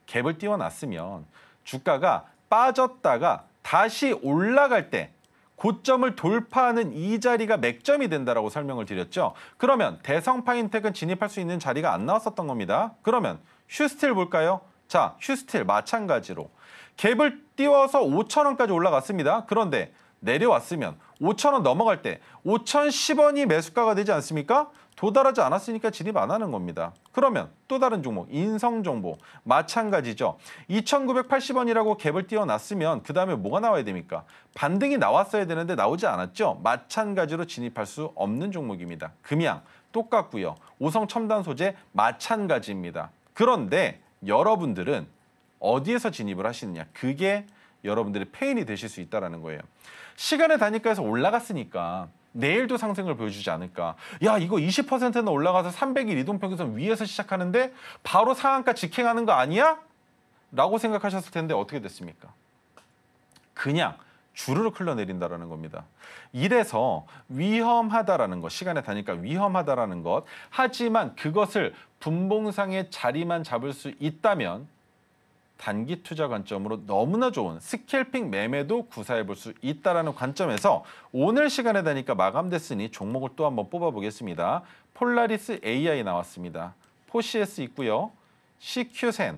갭을 띄워놨으면 주가가 빠졌다가 다시 올라갈 때 고점을 돌파하는 이 자리가 맥점이 된다라고 설명을 드렸죠. 그러면 대성파인텍은 진입할 수 있는 자리가 안 나왔었던 겁니다. 그러면 휴스틸 볼까요? 자, 휴스틸 마찬가지로 갭을 띄워서 5,000원까지 올라갔습니다. 그런데 내려왔으면 5,000원 넘어갈 때 5,010원이 매수가가 되지 않습니까? 도달하지 않았으니까 진입 안 하는 겁니다. 그러면 또 다른 종목, 인성정보. 마찬가지죠. 2,980원이라고 갭을 띄워놨으면 그 다음에 뭐가 나와야 됩니까? 반등이 나왔어야 되는데 나오지 않았죠. 마찬가지로 진입할 수 없는 종목입니다. 금양 똑같고요. 오성첨단소재 마찬가지입니다. 그런데 여러분들은 어디에서 진입을 하시느냐. 그게 여러분들의 페인이 되실 수 있다는 거예요. 시간의 단위가에서 올라갔으니까 내일도 상승을 보여주지 않을까. 야, 이거 20%는 올라가서 300일 이동평균선 위에서 시작하는데 바로 상한가 직행하는 거 아니야? 라고 생각하셨을 텐데 어떻게 됐습니까? 그냥 주르륵 흘러내린다라는 겁니다. 이래서 위험하다라는 것, 시간의 단위가 위험하다라는 것. 하지만 그것을 분봉상의 자리만 잡을 수 있다면 단기 투자 관점으로 너무나 좋은 스캘핑 매매도 구사해 볼 수 있다는 관점에서 오늘 시간에 되니까 마감됐으니 종목을 또 한번 뽑아보겠습니다. 폴라리스 AI 나왔습니다. 포시에스 있고요. CQ센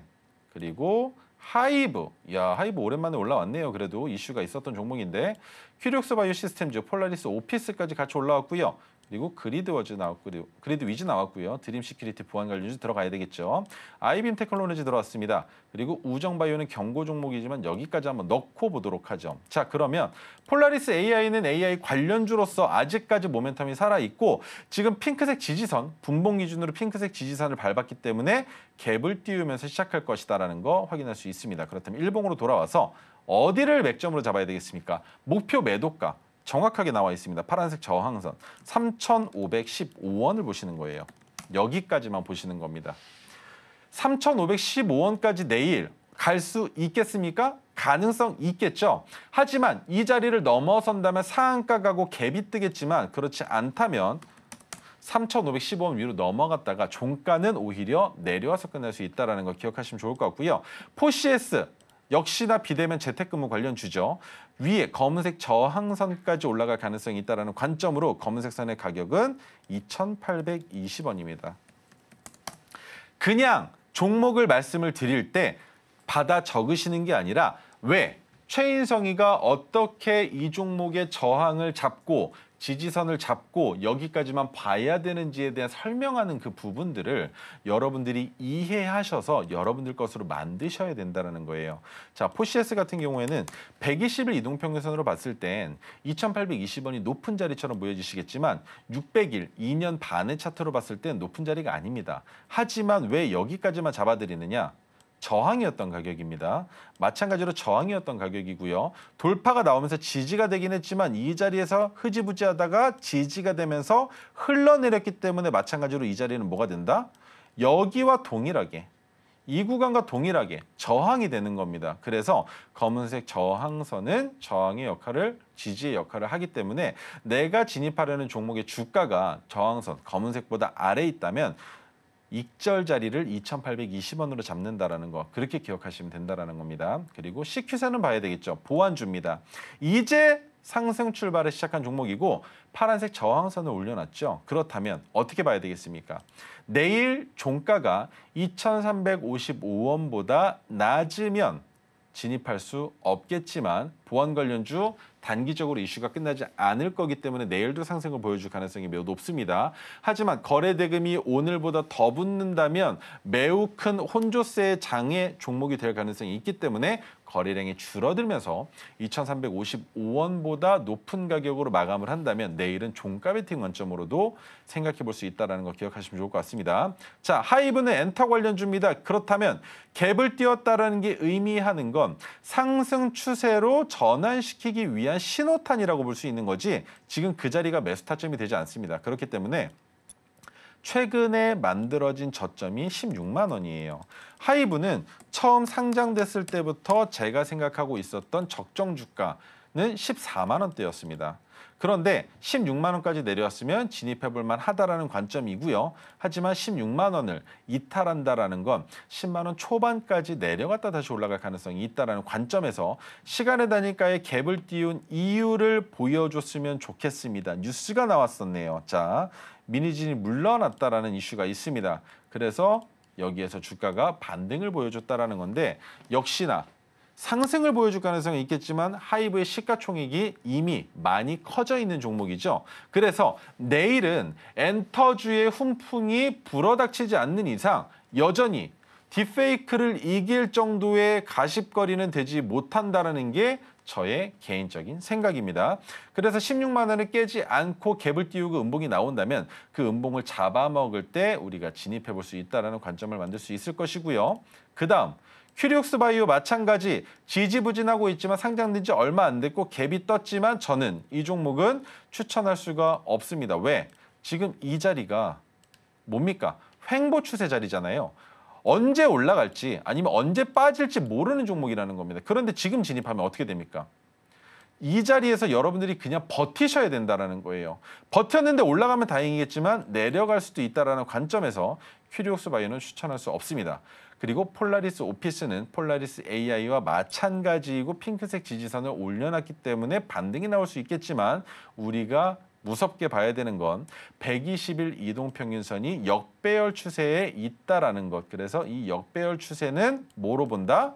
그리고 하이브. 야, 하이브 오랜만에 올라왔네요. 그래도 이슈가 있었던 종목인데 큐리옥스 바이오 시스템즈, 폴라리스 오피스까지 같이 올라왔고요. 그리고 그리드워즈 나왔고요. 그리드 위즈 나왔고요. 드림 시큐리티 보안 관련주 들어가야 되겠죠. 아이빔 테크놀로지 들어왔습니다. 그리고 우정바이오는 경고 종목이지만 여기까지 한번 넣고 보도록 하죠. 자, 그러면 폴라리스 AI는 AI 관련주로서 아직까지 모멘텀이 살아있고 지금 핑크색 지지선, 분봉 기준으로 핑크색 지지선을 밟았기 때문에 갭을 띄우면서 시작할 것이다라는 거 확인할 수 있습니다. 그렇다면 일봉으로 돌아와서 어디를 맥점으로 잡아야 되겠습니까? 목표 매도가. 정확하게 나와 있습니다. 파란색 저항선 3,515원을 보시는 거예요. 여기까지만 보시는 겁니다. 3,515원까지 내일 갈 수 있겠습니까? 가능성 있겠죠. 하지만 이 자리를 넘어선다면 상한가 가고 갭이 뜨겠지만 그렇지 않다면 3,515원 위로 넘어갔다가 종가는 오히려 내려와서 끝날 수 있다는 거 기억하시면 좋을 것 같고요. 포시에스 역시나 비대면 재택근무 관련주죠. 위에 검은색 저항선까지 올라갈 가능성이 있다는 관점으로 검은색 선의 가격은 2,820원입니다. 그냥 종목을 말씀을 드릴 때 받아 적으시는 게 아니라 왜 최인성이가 어떻게 이 종목의 저항을 잡고 지지선을 잡고 여기까지만 봐야 되는지에 대한 설명하는 그 부분들을 여러분들이 이해하셔서 여러분들 것으로 만드셔야 된다는 거예요. 자, 포시에스 같은 경우에는 120일 이동평균선으로 봤을 땐 2,820원이 높은 자리처럼 보여지시겠지만 600일, 2년 반의 차트로 봤을 땐 높은 자리가 아닙니다. 하지만 왜 여기까지만 잡아드리느냐? 저항이었던 가격입니다. 마찬가지로 저항이었던 가격이고요. 돌파가 나오면서 지지가 되긴 했지만 이 자리에서 흐지부지하다가 지지가 되면서 흘러내렸기 때문에 마찬가지로 이 자리는 뭐가 된다? 여기와 동일하게, 이 구간과 동일하게 저항이 되는 겁니다. 그래서 검은색 저항선은 저항의 역할을, 지지의 역할을 하기 때문에 내가 진입하려는 종목의 주가가 저항선, 검은색보다 아래에 있다면 익절 자리를 2,820원으로 잡는다라는 거, 그렇게 기억하시면 된다라는 겁니다. 그리고 CQ사는 봐야 되겠죠. 보완주입니다. 이제 상승 출발을 시작한 종목이고 파란색 저항선을 올려놨죠. 그렇다면 어떻게 봐야 되겠습니까? 내일 종가가 2,355원보다 낮으면 진입할 수 없겠지만 보안 관련주 단기적으로 이슈가 끝나지 않을 거기 때문에 내일도 상승을 보여줄 가능성이 매우 높습니다. 하지만 거래 대금이 오늘보다 더 붙는다면 매우 큰 혼조세의 장의 종목이 될 가능성이 있기 때문에 거래량이 줄어들면서 2,355원보다 높은 가격으로 마감을 한다면 내일은 종가 베팅 관점으로도 생각해 볼 수 있다는 거 기억하시면 좋을 것 같습니다. 자, 하이브는 엔터 관련주입니다. 그렇다면 갭을 띄웠다는 게 의미하는 건 상승 추세로 전환시키기 위한 신호탄이라고 볼 수 있는 거지 지금 그 자리가 매수 타점이 되지 않습니다. 그렇기 때문에 최근에 만들어진 저점이 16만 원이에요. 하이브는 처음 상장됐을 때부터 제가 생각하고 있었던 적정 주가는 14만 원대였습니다. 그런데 16만 원까지 내려왔으면 진입해볼 만하다라는 관점이고요. 하지만 16만 원을 이탈한다라는 건 10만 원 초반까지 내려갔다 다시 올라갈 가능성이 있다라는 관점에서 시간의 단위가에 갭을 띄운 이유를 보여줬으면 좋겠습니다. 뉴스가 나왔었네요. 자, 미니진이 물러났다라는 이슈가 있습니다. 그래서 여기에서 주가가 반등을 보여줬다라는 건데 역시나 상승을 보여줄 가능성이 있겠지만 하이브의 시가총액이 이미 많이 커져 있는 종목이죠. 그래서 내일은 엔터주의 훈풍이 불어닥치지 않는 이상 여전히 딥페이크를 이길 정도의 가십거리는 되지 못한다는 게 저의 개인적인 생각입니다. 그래서 16만 원을 깨지 않고 갭을 띄우고 음봉이 나온다면 그 음봉을 잡아먹을 때 우리가 진입해 볼 수 있다는 관점을 만들 수 있을 것이고요. 그다음 큐리옥스 바이오 마찬가지 지지부진하고 있지만 상장된 지 얼마 안 됐고 갭이 떴지만 저는 이 종목은 추천할 수가 없습니다. 왜? 지금 이 자리가 뭡니까? 횡보 추세 자리잖아요. 언제 올라갈지 아니면 언제 빠질지 모르는 종목이라는 겁니다. 그런데 지금 진입하면 어떻게 됩니까? 이 자리에서 여러분들이 그냥 버티셔야 된다는 거예요. 버텼는데 올라가면 다행이겠지만 내려갈 수도 있다는 관점에서 큐리옥스 바이오는 추천할 수 없습니다. 그리고 폴라리스 오피스는 폴라리스 AI와 마찬가지이고 핑크색 지지선을 올려놨기 때문에 반등이 나올 수 있겠지만 우리가 무섭게 봐야 되는 건 120일 이동평균선이 역배열 추세에 있다라는 것. 그래서 이 역배열 추세는 뭐로 본다?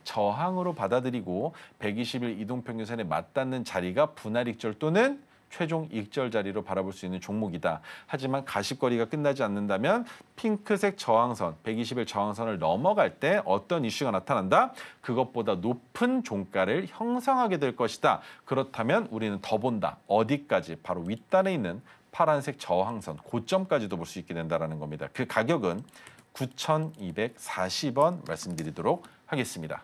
저항으로 받아들이고 120일 이동평균선에 맞닿는 자리가 분할익절 또는 최종 익절 자리로 바라볼 수 있는 종목이다. 하지만 가십거리가 끝나지 않는다면 핑크색 저항선, 120일 저항선을 넘어갈 때 어떤 이슈가 나타난다? 그것보다 높은 종가를 형성하게 될 것이다. 그렇다면 우리는 더 본다. 어디까지? 바로 윗단에 있는 파란색 저항선, 고점까지도 볼 수 있게 된다는 겁니다. 그 가격은 9,240원 말씀드리도록 하겠습니다.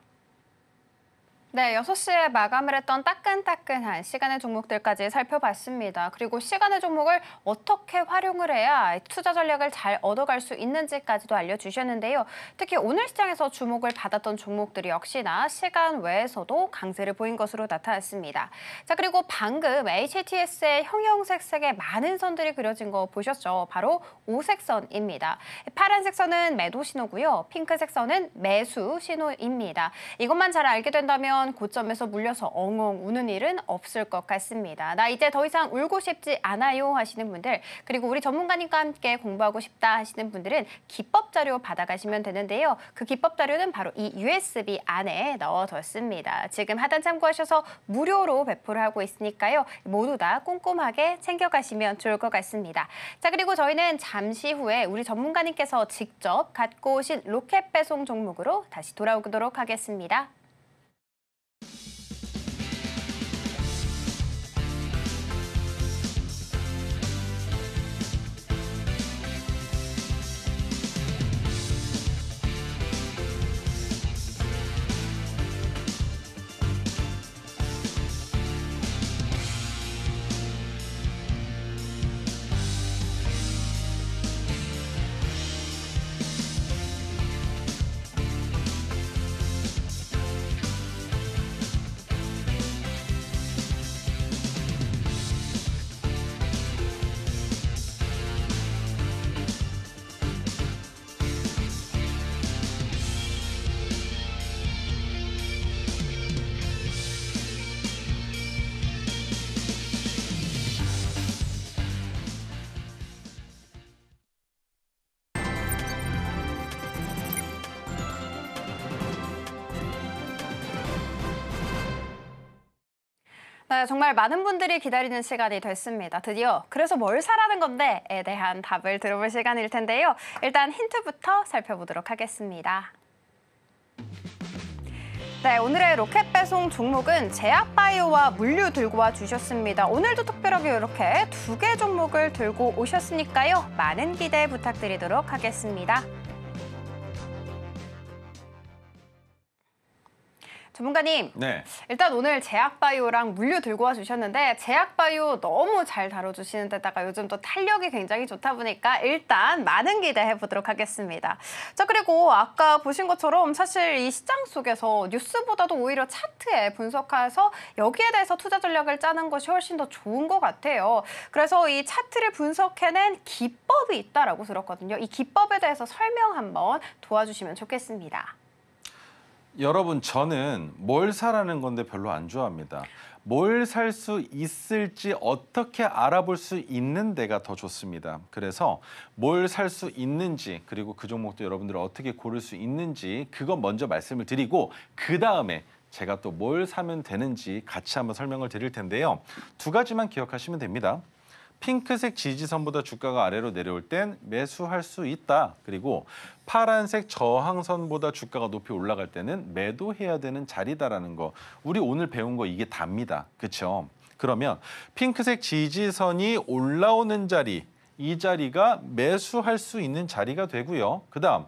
네, 6시에 마감을 했던 따끈따끈한 시간의 종목들까지 살펴봤습니다. 그리고 시간의 종목을 어떻게 활용을 해야 투자 전략을 잘 얻어갈 수 있는지까지도 알려주셨는데요. 특히 오늘 시장에서 주목을 받았던 종목들이 역시나 시간 외에서도 강세를 보인 것으로 나타났습니다. 자, 그리고 방금 HTS의 형형색 색의 많은 선들이 그려진 거 보셨죠? 바로 오색선입니다. 파란색 선은 매도 신호고요. 핑크색 선은 매수 신호입니다. 이것만 잘 알게 된다면 고점에서 물려서 엉엉 우는 일은 없을 것 같습니다. 나 이제 더 이상 울고 싶지 않아요 하시는 분들, 그리고 우리 전문가님과 함께 공부하고 싶다 하시는 분들은 기법 자료 받아가시면 되는데요. 그 기법 자료는 바로 이 USB 안에 넣어뒀습니다. 지금 하단 참고하셔서 무료로 배포를 하고 있으니까요. 모두 다 꼼꼼하게 챙겨가시면 좋을 것 같습니다. 자, 그리고 저희는 잠시 후에 우리 전문가님께서 직접 갖고 오신 로켓 배송 종목으로 다시 돌아오도록 하겠습니다. 네, 정말 많은 분들이 기다리는 시간이 됐습니다. 드디어 그래서 뭘 사라는 건데에 대한 답을 들어볼 시간일 텐데요. 일단 힌트부터 살펴보도록 하겠습니다. 네, 오늘의 로켓 배송 종목은 제약바이오와 물류 들고 와 주셨습니다. 오늘도 특별하게 이렇게 2개 종목을 들고 오셨으니까요. 많은 기대 부탁드리도록 하겠습니다. 전문가님, 네. 일단 오늘 제약바이오랑 물류 들고 와주셨는데 제약바이오 너무 잘 다뤄주시는 데다가 요즘 또 탄력이 굉장히 좋다 보니까 일단 많은 기대해보도록 하겠습니다. 자, 그리고 아까 보신 것처럼 사실 이 시장 속에서 뉴스보다도 오히려 차트에 분석해서 여기에 대해서 투자 전략을 짜는 것이 훨씬 더 좋은 것 같아요. 그래서 이 차트를 분석해낸 기법이 있다라고 들었거든요. 이 기법에 대해서 설명 한번 도와주시면 좋겠습니다. 여러분, 저는 뭘 사라는 건데 별로 안 좋아합니다. 뭘 살 수 있을지 어떻게 알아볼 수 있는 데가 더 좋습니다. 그래서 뭘 살 수 있는지, 그리고 그 종목도 여러분들 어떻게 고를 수 있는지 그건 먼저 말씀을 드리고, 그 다음에 제가 또 뭘 사면 되는지 같이 한번 설명을 드릴 텐데요. 두 가지만 기억하시면 됩니다. 핑크색 지지선보다 주가가 아래로 내려올 땐 매수할 수 있다. 그리고 파란색 저항선보다 주가가 높이 올라갈 때는 매도해야 되는 자리다라는 거. 우리 오늘 배운 거 이게 답니다. 그렇죠? 그러면 핑크색 지지선이 올라오는 자리, 이 자리가 매수할 수 있는 자리가 되고요. 그다음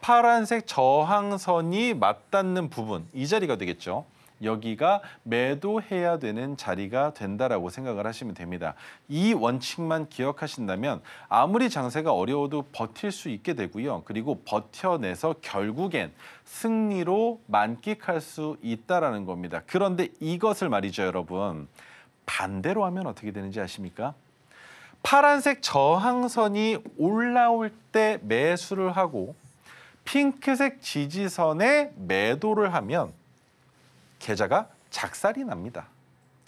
파란색 저항선이 맞닿는 부분, 이 자리가 되겠죠. 여기가 매도해야 되는 자리가 된다라고 생각을 하시면 됩니다. 이 원칙만 기억하신다면 아무리 장세가 어려워도 버틸 수 있게 되고요. 그리고 버텨내서 결국엔 승리로 만끽할 수 있다라는 겁니다. 그런데 이것을 말이죠, 여러분. 반대로 하면 어떻게 되는지 아십니까? 파란색 저항선이 올라올 때 매수를 하고 핑크색 지지선에 매도를 하면 계좌가 작살이 납니다.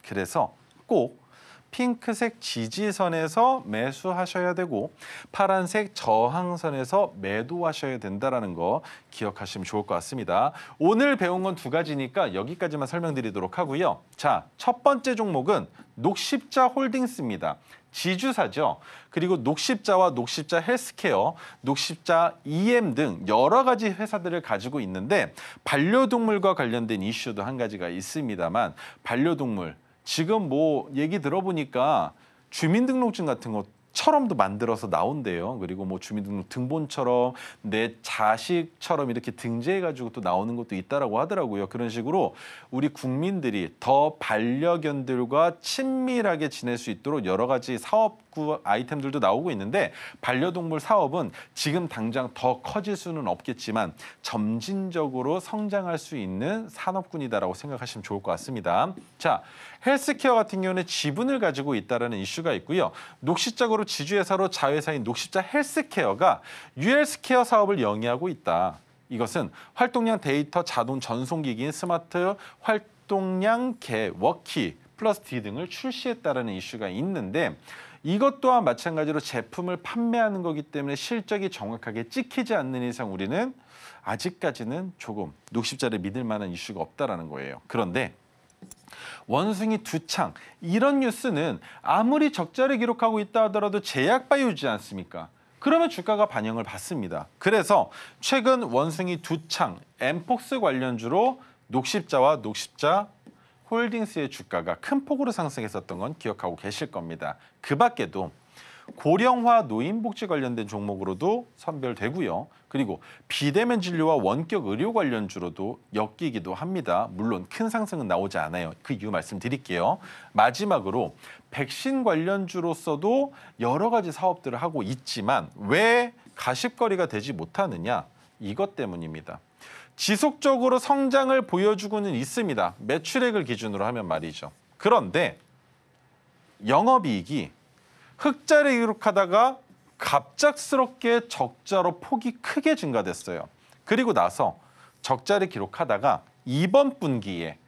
그래서 꼭 핑크색 지지선에서 매수하셔야 되고 파란색 저항선에서 매도하셔야 된다는 거 기억하시면 좋을 것 같습니다. 오늘 배운 건 두 가지니까 여기까지만 설명드리도록 하고요. 자, 첫 번째 종목은 녹십자 홀딩스입니다. 지주사죠. 그리고 녹십자와 녹십자 헬스케어, 녹십자 EM 등 여러 가지 회사들을 가지고 있는데 반려동물과 관련된 이슈도 한 가지가 있습니다만, 반려동물 지금 뭐 얘기 들어보니까 주민등록증 같은 것처럼도 만들어서 나온대요. 그리고 뭐 주민등록 등본처럼 내 자식처럼 이렇게 등재해가지고 또 나오는 것도 있다라고 하더라고요. 그런 식으로 우리 국민들이 더 반려견들과 친밀하게 지낼 수 있도록 여러 가지 사업구 아이템들도 나오고 있는데, 반려동물 사업은 지금 당장 더 커질 수는 없겠지만 점진적으로 성장할 수 있는 산업군이다라고 생각하시면 좋을 것 같습니다. 자, 헬스케어 같은 경우는 지분을 가지고 있다는 이슈가 있고요. 녹십자고로 지주회사로 자회사인 녹십자 헬스케어가 유헬스케어 사업을 영위하고 있다. 이것은 활동량 데이터 자동 전송기기인 스마트 활동량 개 워키 플러스 D 등을 출시했다는 이슈가 있는데, 이것 또한 마찬가지로 제품을 판매하는 거기 때문에 실적이 정확하게 찍히지 않는 이상 우리는 아직까지는 조금 녹십자를 믿을 만한 이슈가 없다라는 거예요. 그런데 원숭이 두창, 이런 뉴스는 아무리 적자를 기록하고 있다 하더라도 제약바이오지 않습니까? 그러면 주가가 반영을 받습니다. 그래서 최근 원숭이 두창, 엠폭스 관련주로 녹십자와 녹십자 홀딩스의 주가가 큰 폭으로 상승했었던 건 기억하고 계실 겁니다. 그 밖에도 고령화 노인복지 관련된 종목으로도 선별되고요. 그리고 비대면 진료와 원격 의료 관련주로도 엮이기도 합니다. 물론 큰 상승은 나오지 않아요. 그 이유 말씀드릴게요. 마지막으로 백신 관련주로서도 여러 가지 사업들을 하고 있지만 왜 가십거리가 되지 못하느냐? 이것 때문입니다. 지속적으로 성장을 보여주고는 있습니다. 매출액을 기준으로 하면 말이죠. 그런데 영업이익이 흑자를 기록하다가 갑작스럽게 적자로 폭이 크게 증가됐어요. 그리고 나서 적자를 기록하다가 이번 분기에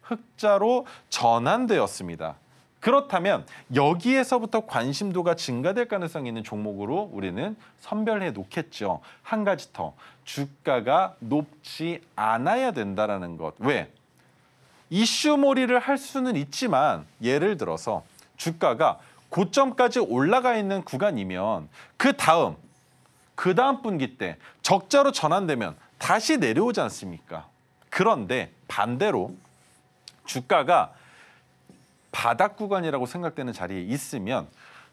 흑자로 전환되었습니다. 그렇다면 여기에서부터 관심도가 증가될 가능성이 있는 종목으로 우리는 선별해 놓겠죠. 한 가지 더, 주가가 높지 않아야 된다는 것. 왜? 이슈몰이를 할 수는 있지만 예를 들어서 주가가 고점까지 올라가 있는 구간이면 그 다음 분기 때 적자로 전환되면 다시 내려오지 않습니까? 그런데 반대로 주가가 바닥 구간이라고 생각되는 자리에 있으면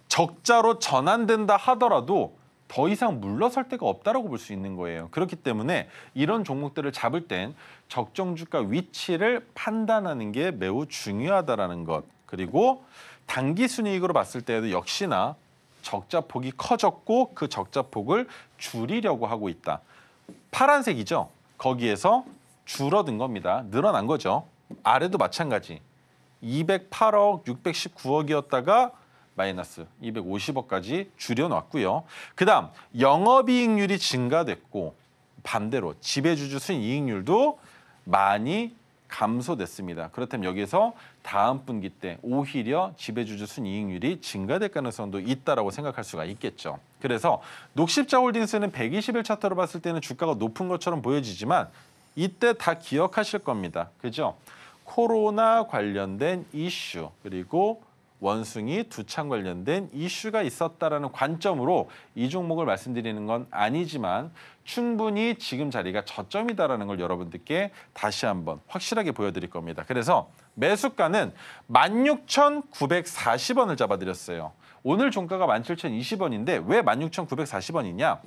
적자로 전환된다 하더라도 더 이상 물러설 데가 없다라고 볼 수 있는 거예요. 그렇기 때문에 이런 종목들을 잡을 땐 적정 주가 위치를 판단하는 게 매우 중요하다라는 것. 그리고 단기 순이익으로 봤을 때에도 역시나 적자 폭이 커졌고 그 적자 폭을 줄이려고 하고 있다. 파란색이죠. 거기에서 줄어든 겁니다. 늘어난 거죠. 아래도 마찬가지. 208억, 619억이었다가 마이너스 250억까지 줄여놨고요. 그다음 영업이익률이 증가됐고 반대로 지배주주 순이익률도 많이 감소됐습니다. 그렇다면 여기서 다음 분기 때 오히려 지배주주 순이익률이 증가될 가능성도 있다라고 생각할 수가 있겠죠. 그래서 녹십자홀딩스는 120일 차트로 봤을 때는 주가가 높은 것처럼 보여지지만 이때 다 기억하실 겁니다. 그죠? 코로나 관련된 이슈 그리고 원숭이 두창 관련된 이슈가 있었다라는 관점으로 이 종목을 말씀드리는 건 아니지만 충분히 지금 자리가 저점이다라는 걸 여러분들께 다시 한번 확실하게 보여드릴 겁니다. 그래서 매수가는 16,940원을 잡아드렸어요. 오늘 종가가 17,020원인데 왜 16,940원이냐?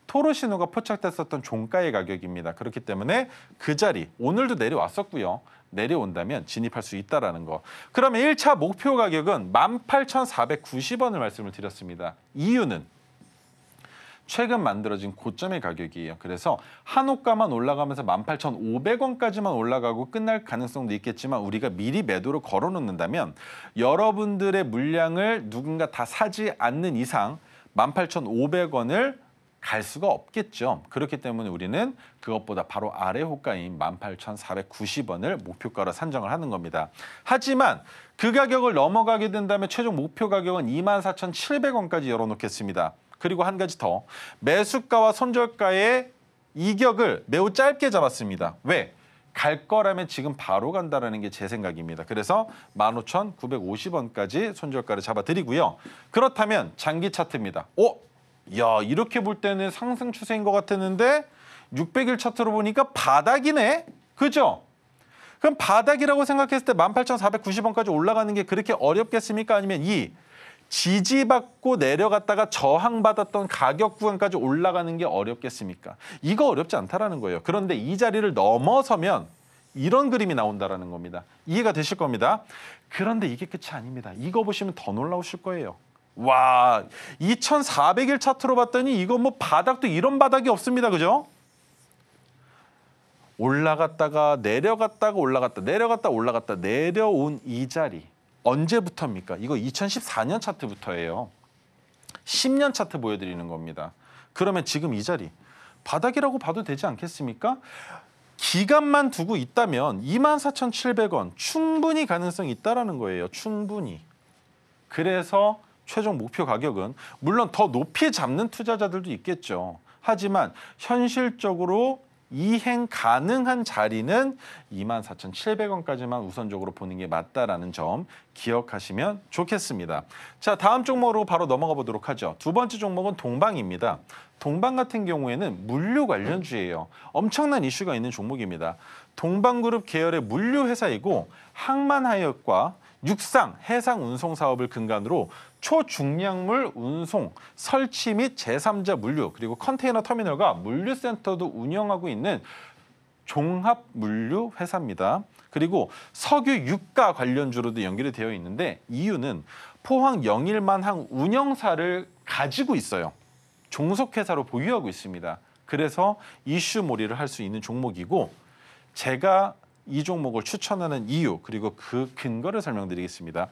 토로 신호가 포착됐었던 종가의 가격입니다. 그렇기 때문에 그 자리 오늘도 내려왔었고요. 내려온다면 진입할 수 있다라는 거. 그러면 1차 목표 가격은 18,490원을 말씀을 드렸습니다. 이유는 최근 만들어진 고점의 가격이에요. 그래서 한호가만 올라가면서 18,500원까지만 올라가고 끝날 가능성도 있겠지만 우리가 미리 매도를 걸어놓는다면 여러분들의 물량을 누군가 다 사지 않는 이상 18,500원을 갈 수가 없겠죠. 그렇기 때문에 우리는 그것보다 바로 아래 호가인 18,490원을 목표가로 산정을 하는 겁니다. 하지만 그 가격을 넘어가게 된다면 최종 목표 가격은 24,700원까지 열어놓겠습니다. 그리고 한 가지 더, 매수가와 손절가의 이격을 매우 짧게 잡았습니다. 왜? 갈 거라면 지금 바로 간다라는 게 제 생각입니다. 그래서 15,950원까지 손절가를 잡아드리고요. 그렇다면 장기 차트입니다. 야, 이렇게 볼 때는 상승 추세인 것 같았는데 600일 차트로 보니까 바닥이네. 그죠? 그럼 바닥이라고 생각했을 때 18,490원까지 올라가는 게 그렇게 어렵겠습니까? 아니면 이 지지받고 내려갔다가 저항받았던 가격 구간까지 올라가는 게 어렵겠습니까? 이거 어렵지 않다라는 거예요. 그런데 이 자리를 넘어서면 이런 그림이 나온다라는 겁니다. 이해가 되실 겁니다. 그런데 이게 끝이 아닙니다. 이거 보시면 더 놀라우실 거예요. 와, 2,400일 차트로 봤더니 이거 뭐 바닥도 이런 바닥이 없습니다. 그죠? 올라갔다가 내려갔다가 올라갔다 내려갔다 올라갔다 내려온 이 자리 언제부터입니까? 이거 2014년 차트부터예요. 10년 차트 보여드리는 겁니다. 그러면 지금 이 자리 바닥이라고 봐도 되지 않겠습니까? 기간만 두고 있다면 24,700원 충분히 가능성이 있다라는 거예요. 충분히. 그래서 최종 목표 가격은 물론 더 높이 잡는 투자자들도 있겠죠. 하지만 현실적으로 이행 가능한 자리는 24,700원까지만 우선적으로 보는 게 맞다라는 점 기억하시면 좋겠습니다. 자, 다음 종목으로 바로 넘어가 보도록 하죠. 두 번째 종목은 동방입니다. 동방 같은 경우에는 물류 관련주예요. 엄청난 이슈가 있는 종목입니다. 동방그룹 계열의 물류 회사이고 항만하이엇과 육상, 해상 운송 사업을 근간으로 초중량물 운송, 설치 및 제3자 물류, 그리고 컨테이너 터미널과 물류센터도 운영하고 있는 종합 물류 회사입니다. 그리고 석유 유가 관련주로도 연결이 되어 있는데 이유는 포항 영일만항 운영사를 가지고 있어요. 종속회사로 보유하고 있습니다. 그래서 이슈몰이를 할 수 있는 종목이고 제가 이 종목을 추천하는 이유 그리고 그 근거를 설명드리겠습니다.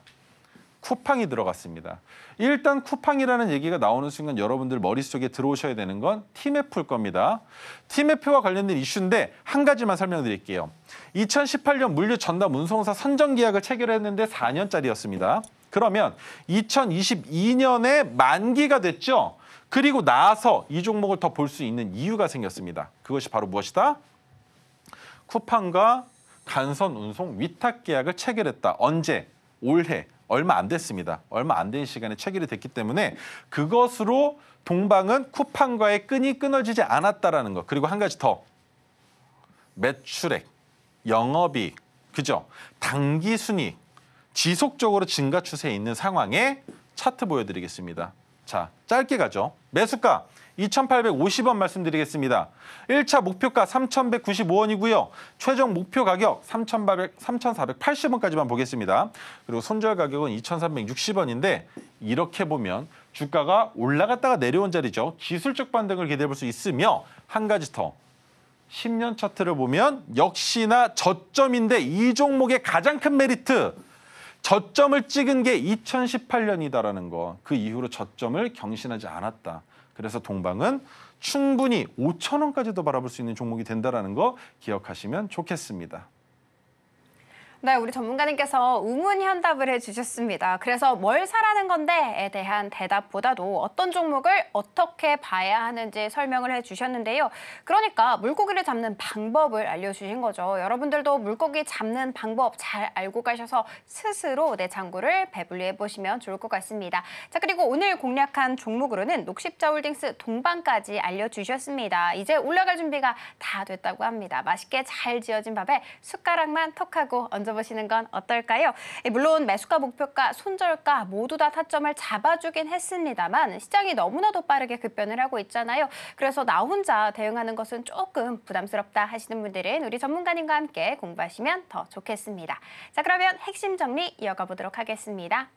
쿠팡이 들어갔습니다. 일단 쿠팡이라는 얘기가 나오는 순간 여러분들 머릿속에 들어오셔야 되는 건 TMF일 겁니다. TMF와 관련된 이슈인데 한 가지만 설명드릴게요. 2018년 물류 전담 운송사 선정 계약을 체결했는데 4년짜리였습니다. 그러면 2022년에 만기가 됐죠. 그리고 나서 이 종목을 더 볼 수 있는 이유가 생겼습니다. 그것이 바로 무엇이다? 쿠팡과 간선 운송 위탁 계약을 체결했다. 언제? 올해. 얼마 안 됐습니다. 얼마 안 된 시간에 체결이 됐기 때문에 그것으로 동방은 쿠팡과의 끈이 끊어지지 않았다라는 것. 그리고 한 가지 더. 매출액, 영업이익, 그죠? 당기 순이익 지속적으로 증가 추세에 있는 상황에 차트 보여드리겠습니다. 자, 짧게 가죠. 매수가 2,850원 말씀드리겠습니다. 1차 목표가 3,195원이고요. 최종 목표 가격 3,480원까지만 보겠습니다. 그리고 손절 가격은 2,360원인데 이렇게 보면 주가가 올라갔다가 내려온 자리죠. 기술적 반등을 기대해 볼 수 있으며 한 가지 더. 10년 차트를 보면 역시나 저점인데 이 종목의 가장 큰 메리트. 저점을 찍은 게 2018년이다라는 거. 그 이후로 저점을 경신하지 않았다. 그래서 동방은 충분히 5,000원까지도 바라볼 수 있는 종목이 된다는 거 기억하시면 좋겠습니다. 네, 우리 전문가님께서 우문현답을 해주셨습니다. 그래서 뭘 사라는 건데에 대한 대답보다도 어떤 종목을 어떻게 봐야 하는지 설명을 해주셨는데요. 그러니까 물고기를 잡는 방법을 알려주신 거죠. 여러분들도 물고기 잡는 방법 잘 알고 가셔서 스스로 내 장구를 배분리해 보시면 좋을 것 같습니다. 자, 그리고 오늘 공략한 종목으로는 녹십자홀딩스 동방까지 알려주셨습니다. 이제 올라갈 준비가 다 됐다고 합니다. 맛있게 잘 지어진 밥에 숟가락만 톡하고 얹어보시는 건 어떨까요? 물론 매수가, 목표가, 손절가 모두 다 타점을 잡아주긴 했습니다만 시장이 너무나도 빠르게 급변을 하고 있잖아요. 그래서 나 혼자 대응하는 것은 조금 부담스럽다 하시는 분들은 우리 전문가님과 함께 공부하시면 더 좋겠습니다. 자, 그러면 핵심 정리 이어가 보도록 하겠습니다.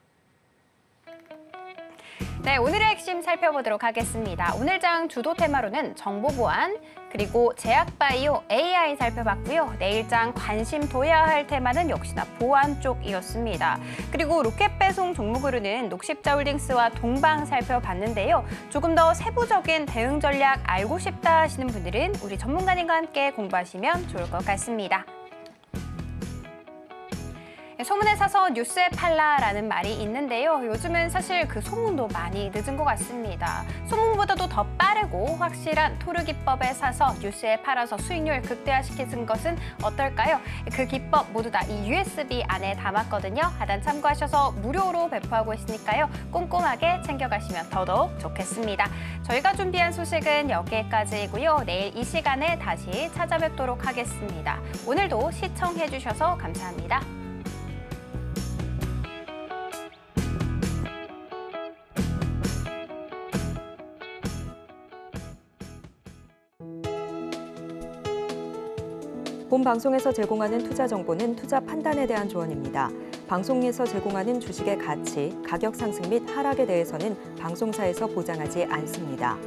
네, 오늘의 핵심 살펴보도록 하겠습니다. 오늘 장 주도 테마로는 정보보안, 그리고 제약바이오, AI 살펴봤고요. 내일장 관심 둬야 할 테마는 역시나 보안 쪽이었습니다. 그리고 로켓 배송 종목으로는 녹십자홀딩스와 동방 살펴봤는데요. 조금 더 세부적인 대응 전략 알고 싶다 하시는 분들은 우리 전문가님과 함께 공부하시면 좋을 것 같습니다. 소문에 사서 뉴스에 팔라라는 말이 있는데요. 요즘은 사실 그 소문도 많이 늦은 것 같습니다. 소문보다도 더 빠르고 확실한 토르 기법에 사서 뉴스에 팔아서 수익률 극대화시키는 것은 어떨까요? 그 기법 모두 다 이 USB 안에 담았거든요. 하단 참고하셔서 무료로 배포하고 있으니까요. 꼼꼼하게 챙겨가시면 더더욱 좋겠습니다. 저희가 준비한 소식은 여기까지이고요. 내일 이 시간에 다시 찾아뵙도록 하겠습니다. 오늘도 시청해주셔서 감사합니다. 본 방송에서 제공하는 투자 정보는 투자 판단에 대한 조언입니다. 방송에서 제공하는 주식의 가치, 가격 상승 및 하락에 대해서는 방송사에서 보장하지 않습니다.